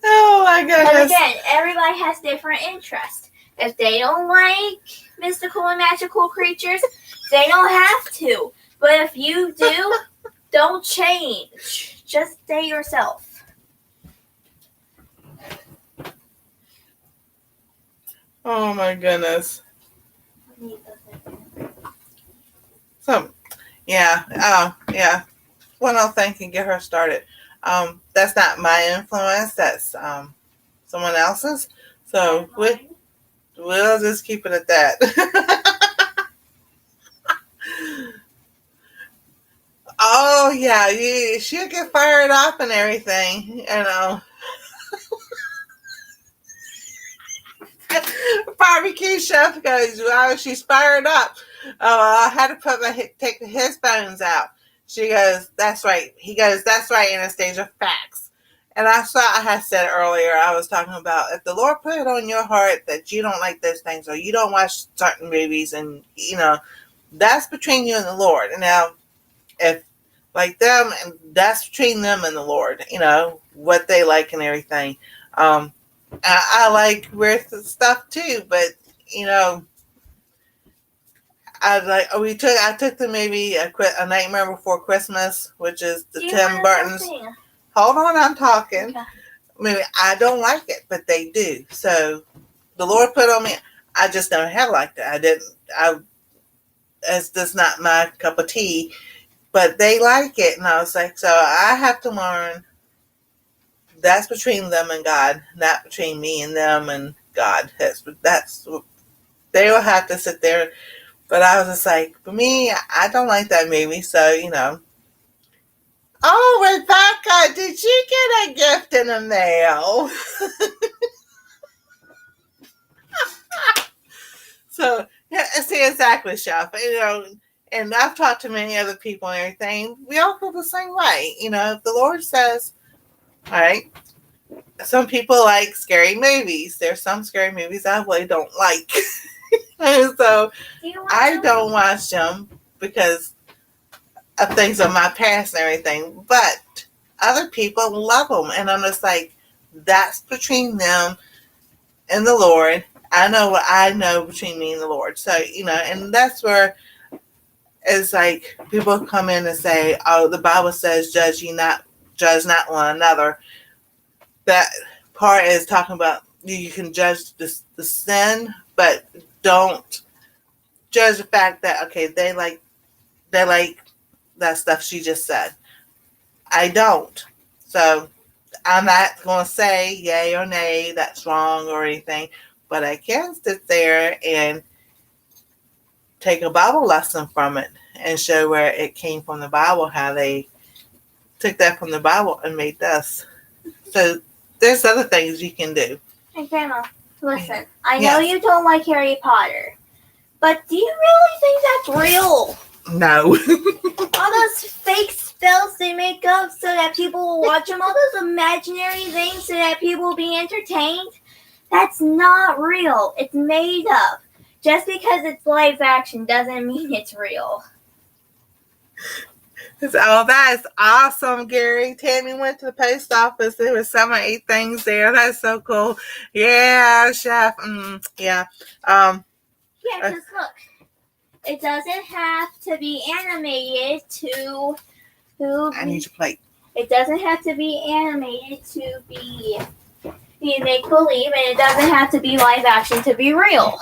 Oh my goodness. And again, everybody has different interests. If they don't like mystical and magical creatures, they don't have to. But if you do, don't change. Just stay yourself. Oh my goodness. So, yeah. One other thing can get her started. That's not my influence. That's someone else's. So we'll just keep it at that. Oh yeah, she'll get fired up and everything, Barbecue chef goes, wow, she's fired up. Oh, I had to take the headphones out. She goes, that's right. He goes, that's right, Anastasia, facts. And I had said earlier, I was talking about if the Lord put it on your heart that you don't like those things or you don't watch certain movies, and that's between you and the Lord. And now, if like them, and that's between them and the Lord, what they like and everything. I like weird stuff too, but I took the movie A Nightmare Before Christmas, which is the Tim Burton's. Hold on, I'm talking. Okay. I mean, I don't like it, but they do. So the Lord put on me. I just never have liked it. It's just not my cup of tea. But they like it, and I was like, so I have to learn. That's between them and God, not between me and them and God. That's they will have to sit there. But I was just like, for me, I don't like that movie, so Oh, Rebecca, did you get a gift in the mail? So yeah, see, exactly, Chef. And I've talked to many other people and everything. We all feel the same way. If the Lord says, all right, some people like scary movies. There's some scary movies I really don't like. And so I don't watch them because of things of my past and everything. But other people love them. And I'm just like, that's between them and the Lord. I know what I know between me and the Lord. So, and that's where it's like people come in and say, oh, the Bible says judge not one another. That part is talking about you can judge the sin, but don't judge the fact that, okay, they like that stuff she just said. I don't. So I'm not going to say yay or nay, that's wrong or anything, but I can sit there and take a Bible lesson from it and show where it came from the Bible, how they took that from the Bible and made this. So there's other things you can do. Hey, Grandma, listen. I know you don't like Harry Potter, but do you really think that's real? No. All those fake spells they make up so that people will watch them, all those imaginary things so that people will be entertained, that's not real. It's made up. Just because it's live action doesn't mean it's real. Oh, that's awesome, Gary. Tammy went to the post office. There were 7 or 8 things there. That's so cool. Yeah, Chef. Yeah. Yeah, because look, it doesn't have to be animated to I need your plate. It doesn't have to be animated to be make believe, and it doesn't have to be live action to be real.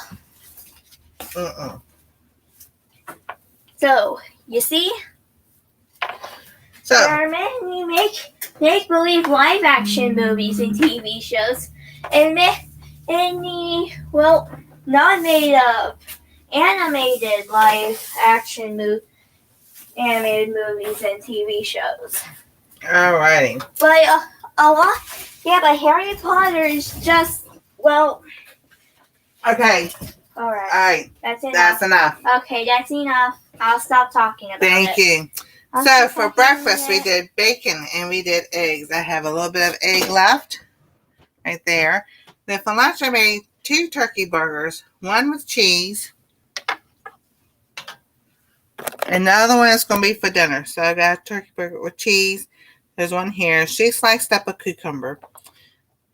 So, you see? There are many make believe live action movies and TV shows, and many not made up animated live action animated movies and TV shows. Alrighty. But but Harry Potter is just Okay. Alright. That's enough. That's enough. Okay, that's enough. I'll stop talking about it. Thank you. So for breakfast we did bacon and we did eggs. I have a little bit of egg left right there. Then for lunch I made 2 turkey burgers, one with cheese. And the other one is going to be for dinner. So I got a turkey burger with cheese. There's one here. She sliced up a cucumber.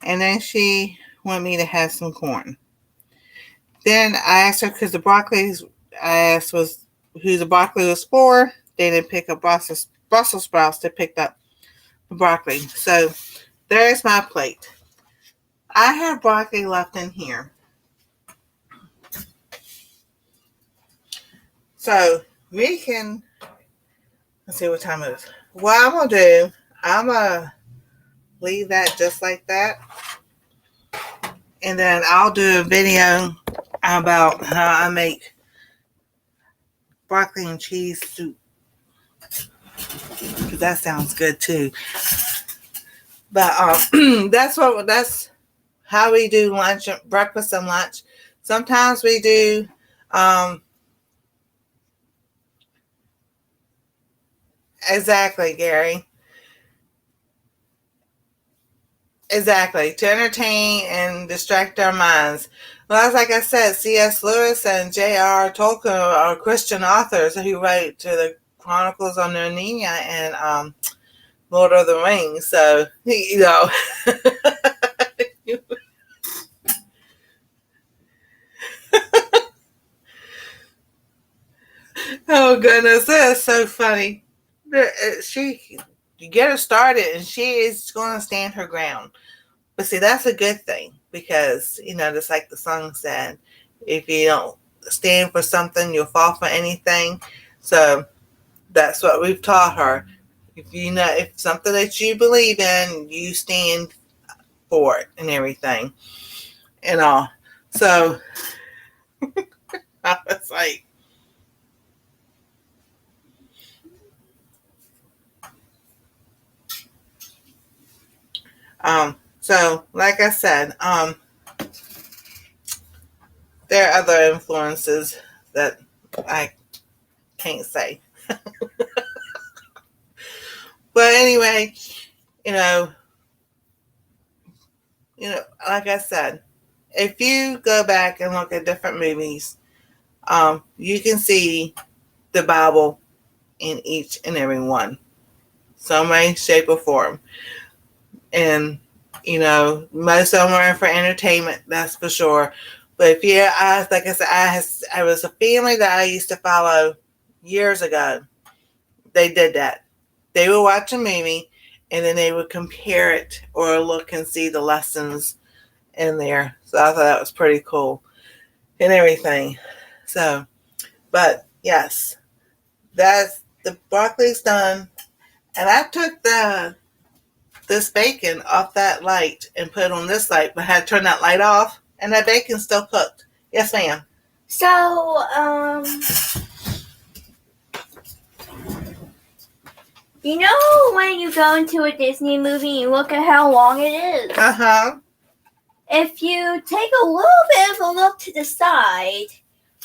And then she wanted me to have some corn. Then I asked her, because the broccoli, I asked who the broccoli was for. They didn't pick up Brussels sprouts. They picked up the broccoli. So there's my plate. I have broccoli left in here. So we can, let's see what time it is. What I'm going to do, I'm going to leave that just like that. And then I'll do a video about how I make broccoli and cheese soup. Because that sounds good too. But that's how we do lunch, breakfast and lunch. Sometimes we do exactly, Gary. Exactly, to entertain and distract our minds. Well, like I said, C.S. Lewis and J.R. Tolkien are Christian authors who write to the Chronicles of Narnia and Lord of the Rings. So, oh goodness, that's so funny. You get her started and she is going to stand her ground. But see, that's a good thing because, just like the song said, if you don't stand for something, you'll fall for anything. So that's what we've taught her. If something that you believe in, you stand for it and everything and all. So I was like, so like I said, there are other influences that I can't say. But anyway, like I said, if you go back and look at different movies, you can see the Bible in each and every one, some way, shape, or form. And Most of them are for entertainment, that's for sure. But like I said, I was a family that I used to follow years ago. They did that. They would watch a movie and then they would compare it or look and see the lessons in there. So I thought that was pretty cool and everything. So, but yes, that's the broccoli's done. And I took this bacon off that light and put it on this light, but I had to turn that light off, and that bacon's still cooked. Yes, ma'am. So, when you go into a Disney movie, you look at how long it is. Uh-huh. If you take a little bit of a look to the side,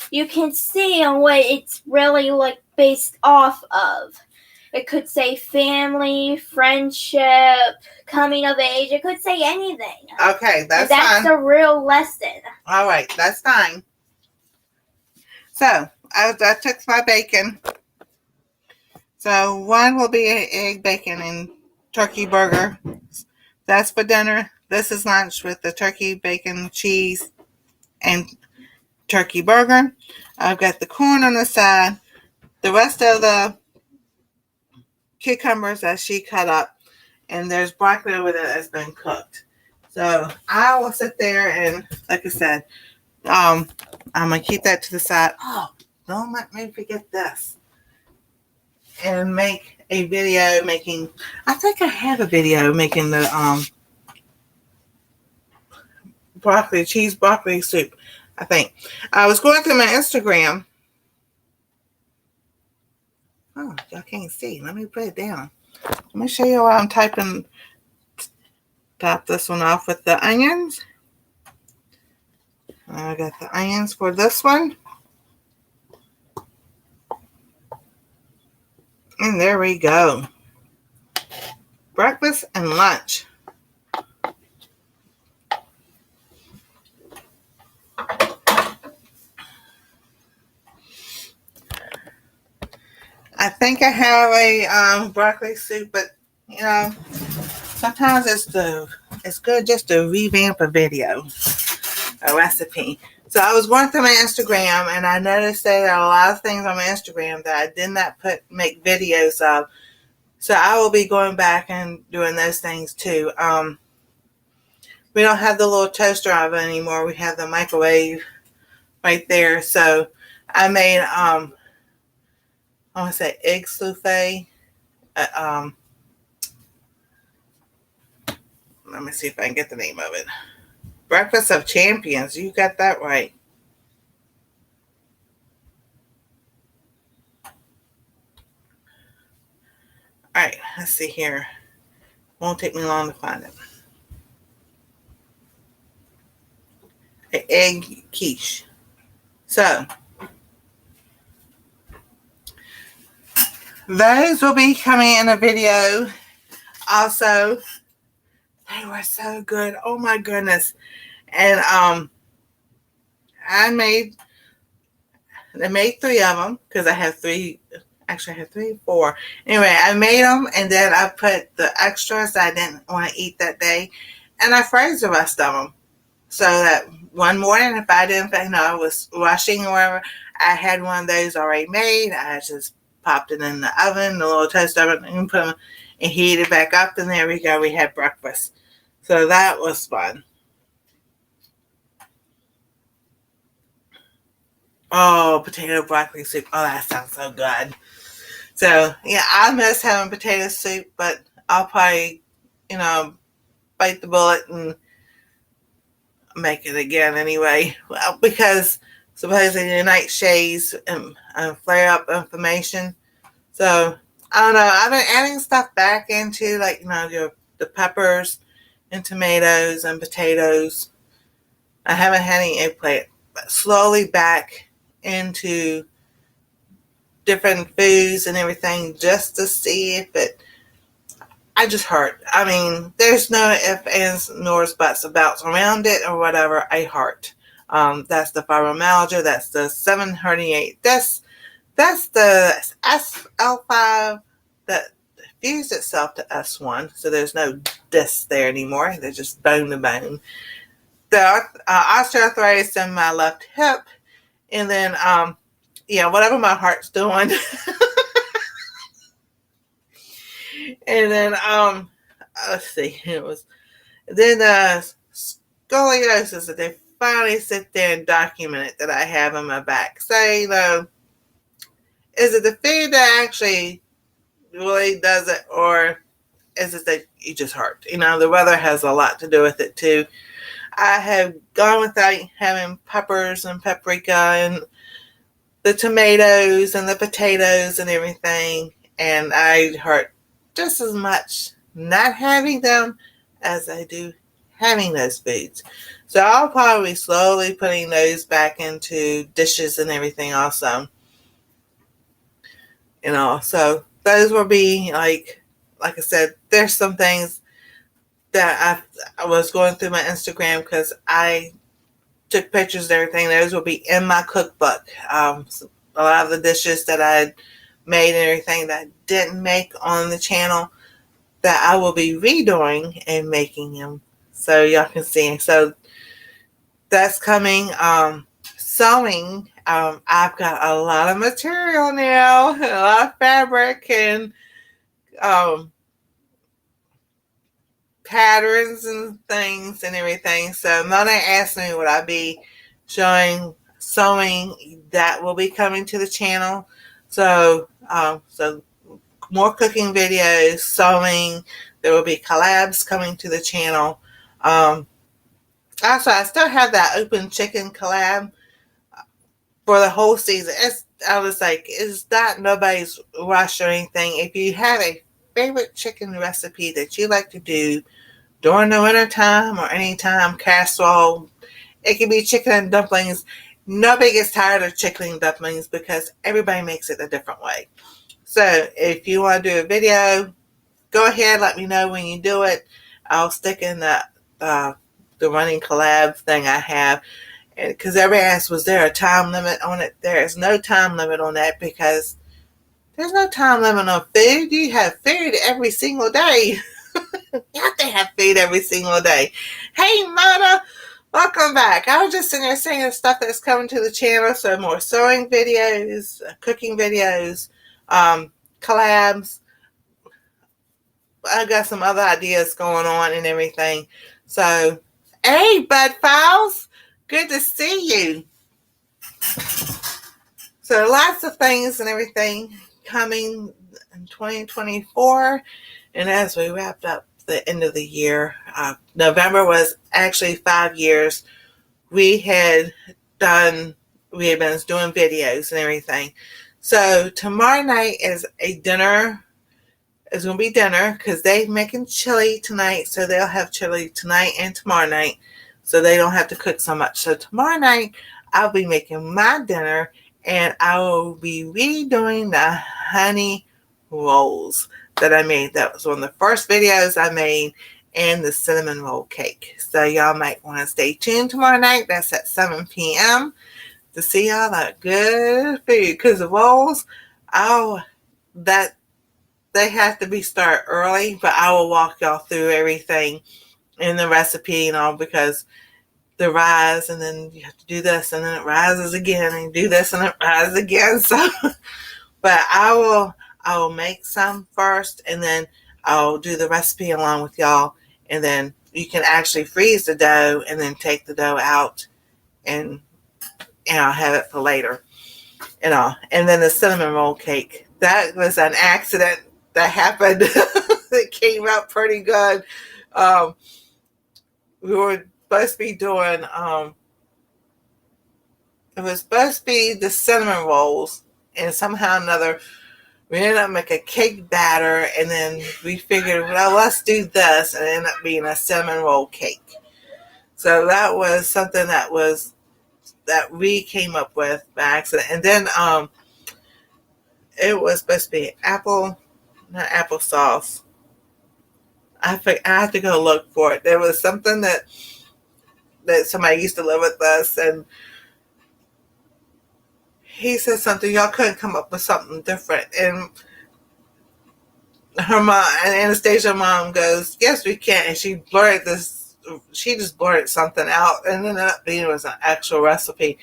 you can see on what it's really based off of. It could say family, friendship, coming of age. It could say anything. Okay, that's fine. That's the real lesson. All right, that's fine. So, I took my bacon. So, one will be an egg, bacon, and turkey burger. That's for dinner. This is lunch with the turkey, bacon, cheese, and turkey burger. I've got the corn on the side. The rest of the cucumbers that she cut up. And there's broccoli over there that's been cooked. So, I will sit there and, like I said, I'm going to keep that to the side. Oh, don't let me forget this. And make a video making, I think I have a video making the cheese broccoli soup, I think. I was going through my Instagram. Oh, y'all can't see. Let me put it down. Let me show you while I'm typing. Top this one off with the onions. I got the onions for this one. And there we go. Breakfast and lunch. I think I have a broccoli soup, but sometimes it's good just to revamp a video, a recipe. So I was going through my Instagram and I noticed there are a lot of things on my Instagram that I did not make videos of. So I will be going back and doing those things too. We don't have the little toaster oven anymore. We have the microwave right there. So I made I want to say egg souffle. Let me see if I can get the name of it. Breakfast of Champions. You got that right. All right, let's see here. Won't take me long to find it. An egg quiche. So, those will be coming in a video. Also, they were so good. Oh my goodness. And I made 3 of them because I have 3. Actually, I have 3, 4. Anyway, I made them and then I put the extras that I didn't want to eat that day, and I froze the rest of them. So that one morning, if I didn't, I was rushing or whatever, I had one of those already made. I just popped it in the oven, the little toast oven, and put them and heat it back up. And there we go. We had breakfast. So that was fun. Oh, potato broccoli soup. Oh, that sounds so good. So, yeah, I miss having potato soup, but I'll probably, bite the bullet and make it again anyway. Well, because supposedly the nightshades and flare up inflammation. So, I don't know. I've been adding stuff back into, the peppers and tomatoes and potatoes. I haven't had any eggplant, but slowly back into different foods and everything just to see if I just hurt. I mean, there's no ifs, ands, nor buts about around it or whatever. I hurt. That's the fibromyalgia. That's the 738. That's the SL5 that fused itself to S1. So there's no discs there anymore. They're just bone to bone. The osteoarthritis in my left hip, and then whatever my heart's doing. And then let's see, it was then scoliosis that they finally sit there and document it that I have in my back. So, is it the food that actually really does it, or is it that you just hurt? The weather has a lot to do with it too. I have gone without having peppers and paprika and the tomatoes and the potatoes and everything, and I hurt just as much not having them as I do having those foods. So I'll probably be slowly putting those back into dishes and everything also. So those will be like I said, there's some things that I was going through my Instagram because I took pictures and everything. Those will be in my cookbook. A lot of the dishes that I made and everything that I didn't make on the channel that I will be redoing and making them so y'all can see. So that's coming. Sewing. I've got a lot of material now, a lot of fabric and patterns and things and everything. So Mona asked me would I be showing sewing. That will be coming to the channel. So more cooking videos, sewing. There will be collabs coming to the channel. Also, I still have that open chicken collab for the whole season. I was like, it's not nobody's rush or anything. If you have a favorite chicken recipe that you like to do during the winter time or anytime, casserole, it can be chicken and dumplings. Nobody gets tired of chicken and dumplings because everybody makes it a different way. So if you want to do a video, go ahead, let me know when you do it. I'll stick in the running collab thing I have. Because everybody asked, was there a time limit on it? There is no time limit on that because there's no time limit on food. You have food every single day. You have to have food every single day. Hey, Mona, welcome back. I was just sitting there saying the stuff that's coming to the channel. So more sewing videos, cooking videos, collabs. I got some other ideas going on and everything. So, hey, Bud Files, good to see you. So lots of things and everything coming in 2024. And as we wrapped up the end of the year, November was actually 5 years. We had been doing videos and everything. So tomorrow night is a dinner. It's going to be dinner because they're making chili tonight. So they'll have chili tonight and tomorrow night. So they don't have to cook so much. So tomorrow night, I'll be making my dinner. And I will be redoing the honey rolls that I made. That was one of the first videos I made. And the cinnamon roll cake. So y'all might want to stay tuned tomorrow night. That's at 7 p.m. to see all that good food. Because the rolls, they have to be start early, but I will walk y'all through everything in the recipe and all because the rise and then you have to do this and then it rises again and you do this and it rises again. So, but I will make some first and then I'll do the recipe along with y'all and then you can actually freeze the dough and then take the dough out and I'll have it for later and all. And then the cinnamon roll cake, that was an accident that happened. It came out pretty good. We were supposed to be doing, it was supposed to be the cinnamon rolls, and somehow or another, we ended up making a cake batter, and then we figured, well, let's do this, and it ended up being a cinnamon roll cake. So that was something that we came up with by accident. And then it was supposed to be not applesauce. I have to go look for it. There was something that somebody used to live with us, and he said something, y'all couldn't come up with something different. And her mom and Anastasia's mom goes, "Yes, we can," and she blurted this. She just blurted something out, and then ended up being it was an actual recipe.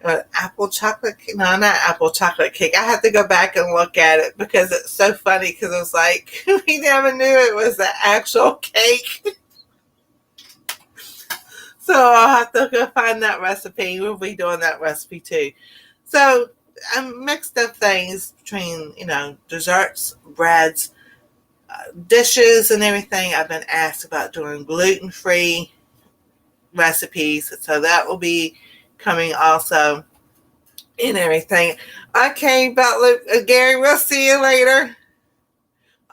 Apple chocolate cake. No, not apple chocolate cake. I have to go back and look at it because it's so funny because it was like we never knew it was the actual cake. So I'll have to go find that recipe. We'll be doing that recipe too. So I mixed up things between, desserts, breads, dishes, and everything. I've been asked about doing gluten-free recipes. So that will be coming also and everything. Okay, Butler, Gary, we'll see you later.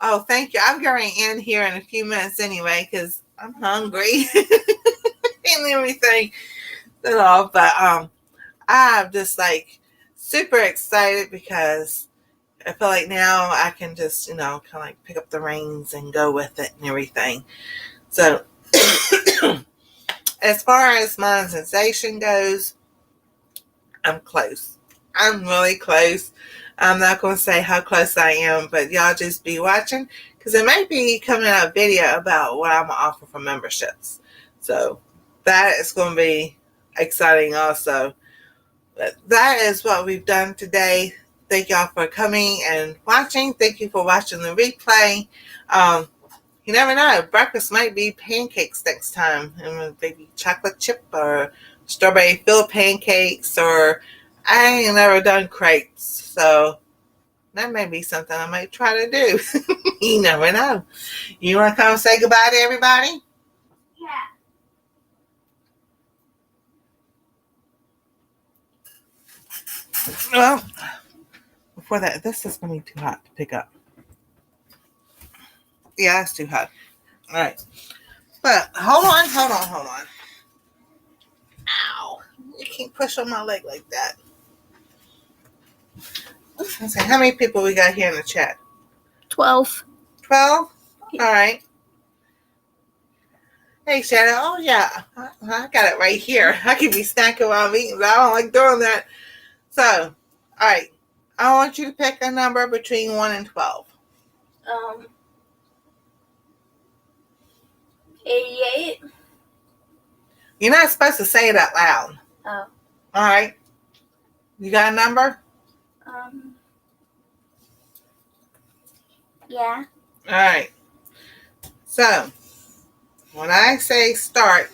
Oh, thank you. I'm going to end here in a few minutes anyway because I'm hungry and everything. But I'm just like super excited because I feel like now I can just, kind of like pick up the reins and go with it and everything. So as far as my sensation goes, I'm close. I'm really close. I'm not going to say how close I am, but y'all just be watching because it might be coming out a video about what I'm going to offer for memberships. So that is going to be exciting also. But that is what we've done today. Thank y'all for coming and watching. Thank you for watching the replay. You never know. Breakfast might be pancakes next time. And maybe chocolate chip or strawberry filled pancakes, or I ain't never done crepes. So that may be something I might try to do. You never know. You want to come say goodbye to everybody? Yeah. Well, before that, this is going to be too hot to pick up. Yeah, it's too hot. All right. But hold on. Ow. You can't push on my leg like that. Let's see, how many people we got here in the chat? 12. 12? All right. Hey, Shannon. Oh, yeah. I got it right here. I can be snacking while I'm eating, but I don't like doing that. So, all right. I want you to pick a number between 1 and 12. 88. You're not supposed to say it out loud. Oh. All right. You got a number? Yeah. All right. So, when I say start,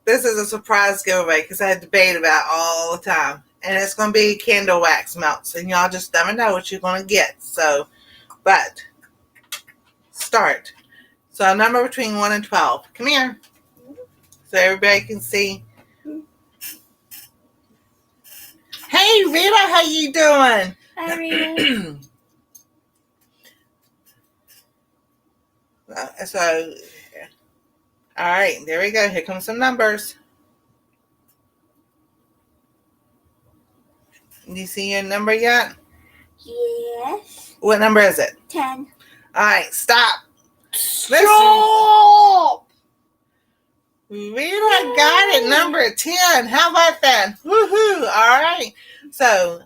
this is a surprise giveaway because I debate about it all the time. And it's going to be candle wax melts. And y'all just never know what you're going to get. So, but, start. So, a number between 1 and 12. Come here. So everybody can see. Hey, Rita, how you doing? Hi, Rita. So, all right, there we go. Here come some numbers. Do you see your number yet? Yes. What number is it? 10. All right, stop. Stop! Rita got it, number 10. How about that? Woohoo! All right. So,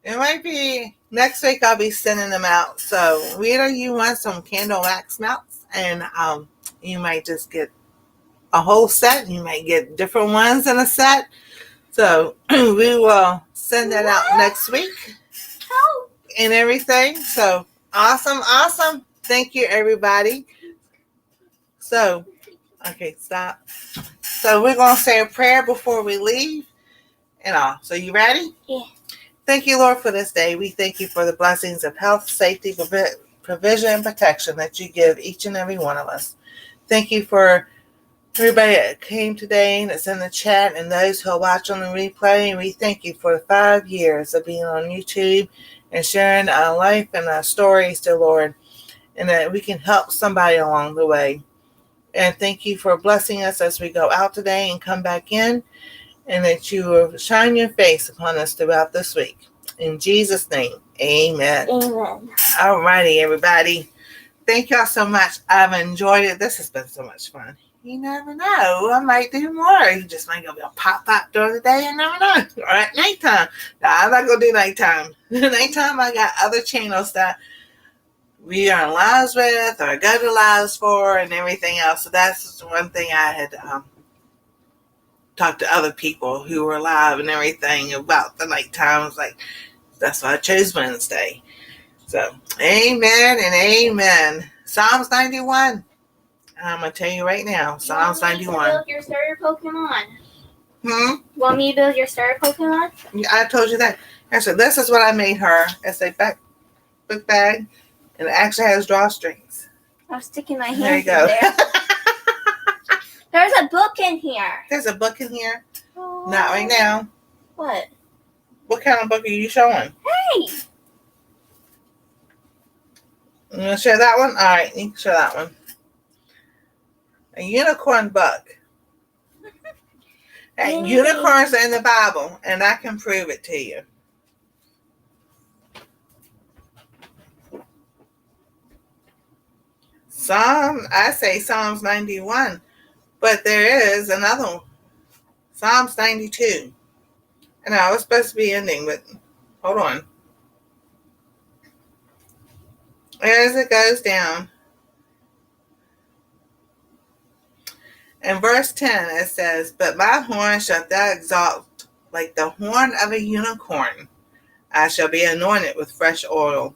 it might be next week I'll be sending them out. So, Rita, you want some candle wax melts? And you might just get a whole set. You might get different ones in a set. So, we will send that out next week and everything. So, awesome. Thank you, everybody. So, okay, stop. So, we're going to say a prayer before we leave and all. So, you ready? Yeah. Thank you, Lord, for this day. We thank you for the blessings of health, safety, provision, and protection that you give each and every one of us. Thank you for everybody that came today and that's in the chat and those who will watch on the replay. And we thank you for the 5 years of being on YouTube and sharing our life and our stories to Lord, and that we can help somebody along the way. And thank you for blessing us as we go out today and come back in, and that you will shine your face upon us throughout this week. In Jesus' name, amen. Amen. All righty, everybody. Thank y'all so much. I've enjoyed it. This has been so much fun. You never know. I might do more. You just might go pop during the day. You never know. Or at nighttime. No, I'm not going to do nighttime. Nighttime, I got other channels that we are in lives with or go to lives for and everything else. So that's one thing I had talked to other people who were alive and everything about the nighttime. I was like, that's why I chose Wednesday. So, amen and amen. Psalms 91. I'm going to tell you right now, Psalms 91. Want me to build your starter Pokemon? Want me to build your starter Pokemon? Yeah, I told you that. Actually, this is what I made her. It's a book bag, and it actually has drawstrings. I'm sticking my hand there you go. in there. There's a book in here. There's a book in here? Oh. Not right now. What? What kind of book are you showing? Hey! You want to share that one? All right, you can share that one. A unicorn book. And unicorns are in the Bible, and I can prove it to you. I say Psalms 91, but there is another one. Psalms 92. And I was supposed to be ending, but hold on. As it goes down. In verse 10, it says, but my horn shalt thou exalt like the horn of a unicorn. I shall be anointed with fresh oil.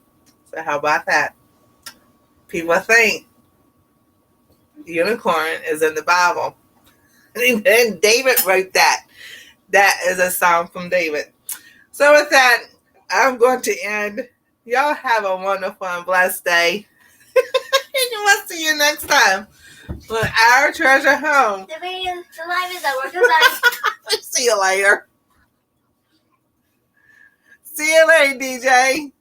So how about that? People think unicorn is in the Bible. And David wrote that. That is a song from David. So with that, I'm going to end. Y'all have a wonderful and blessed day. And we'll see you next time on Our Treasure Home. The live is over. Goodbye. See you later. See you later, DJ.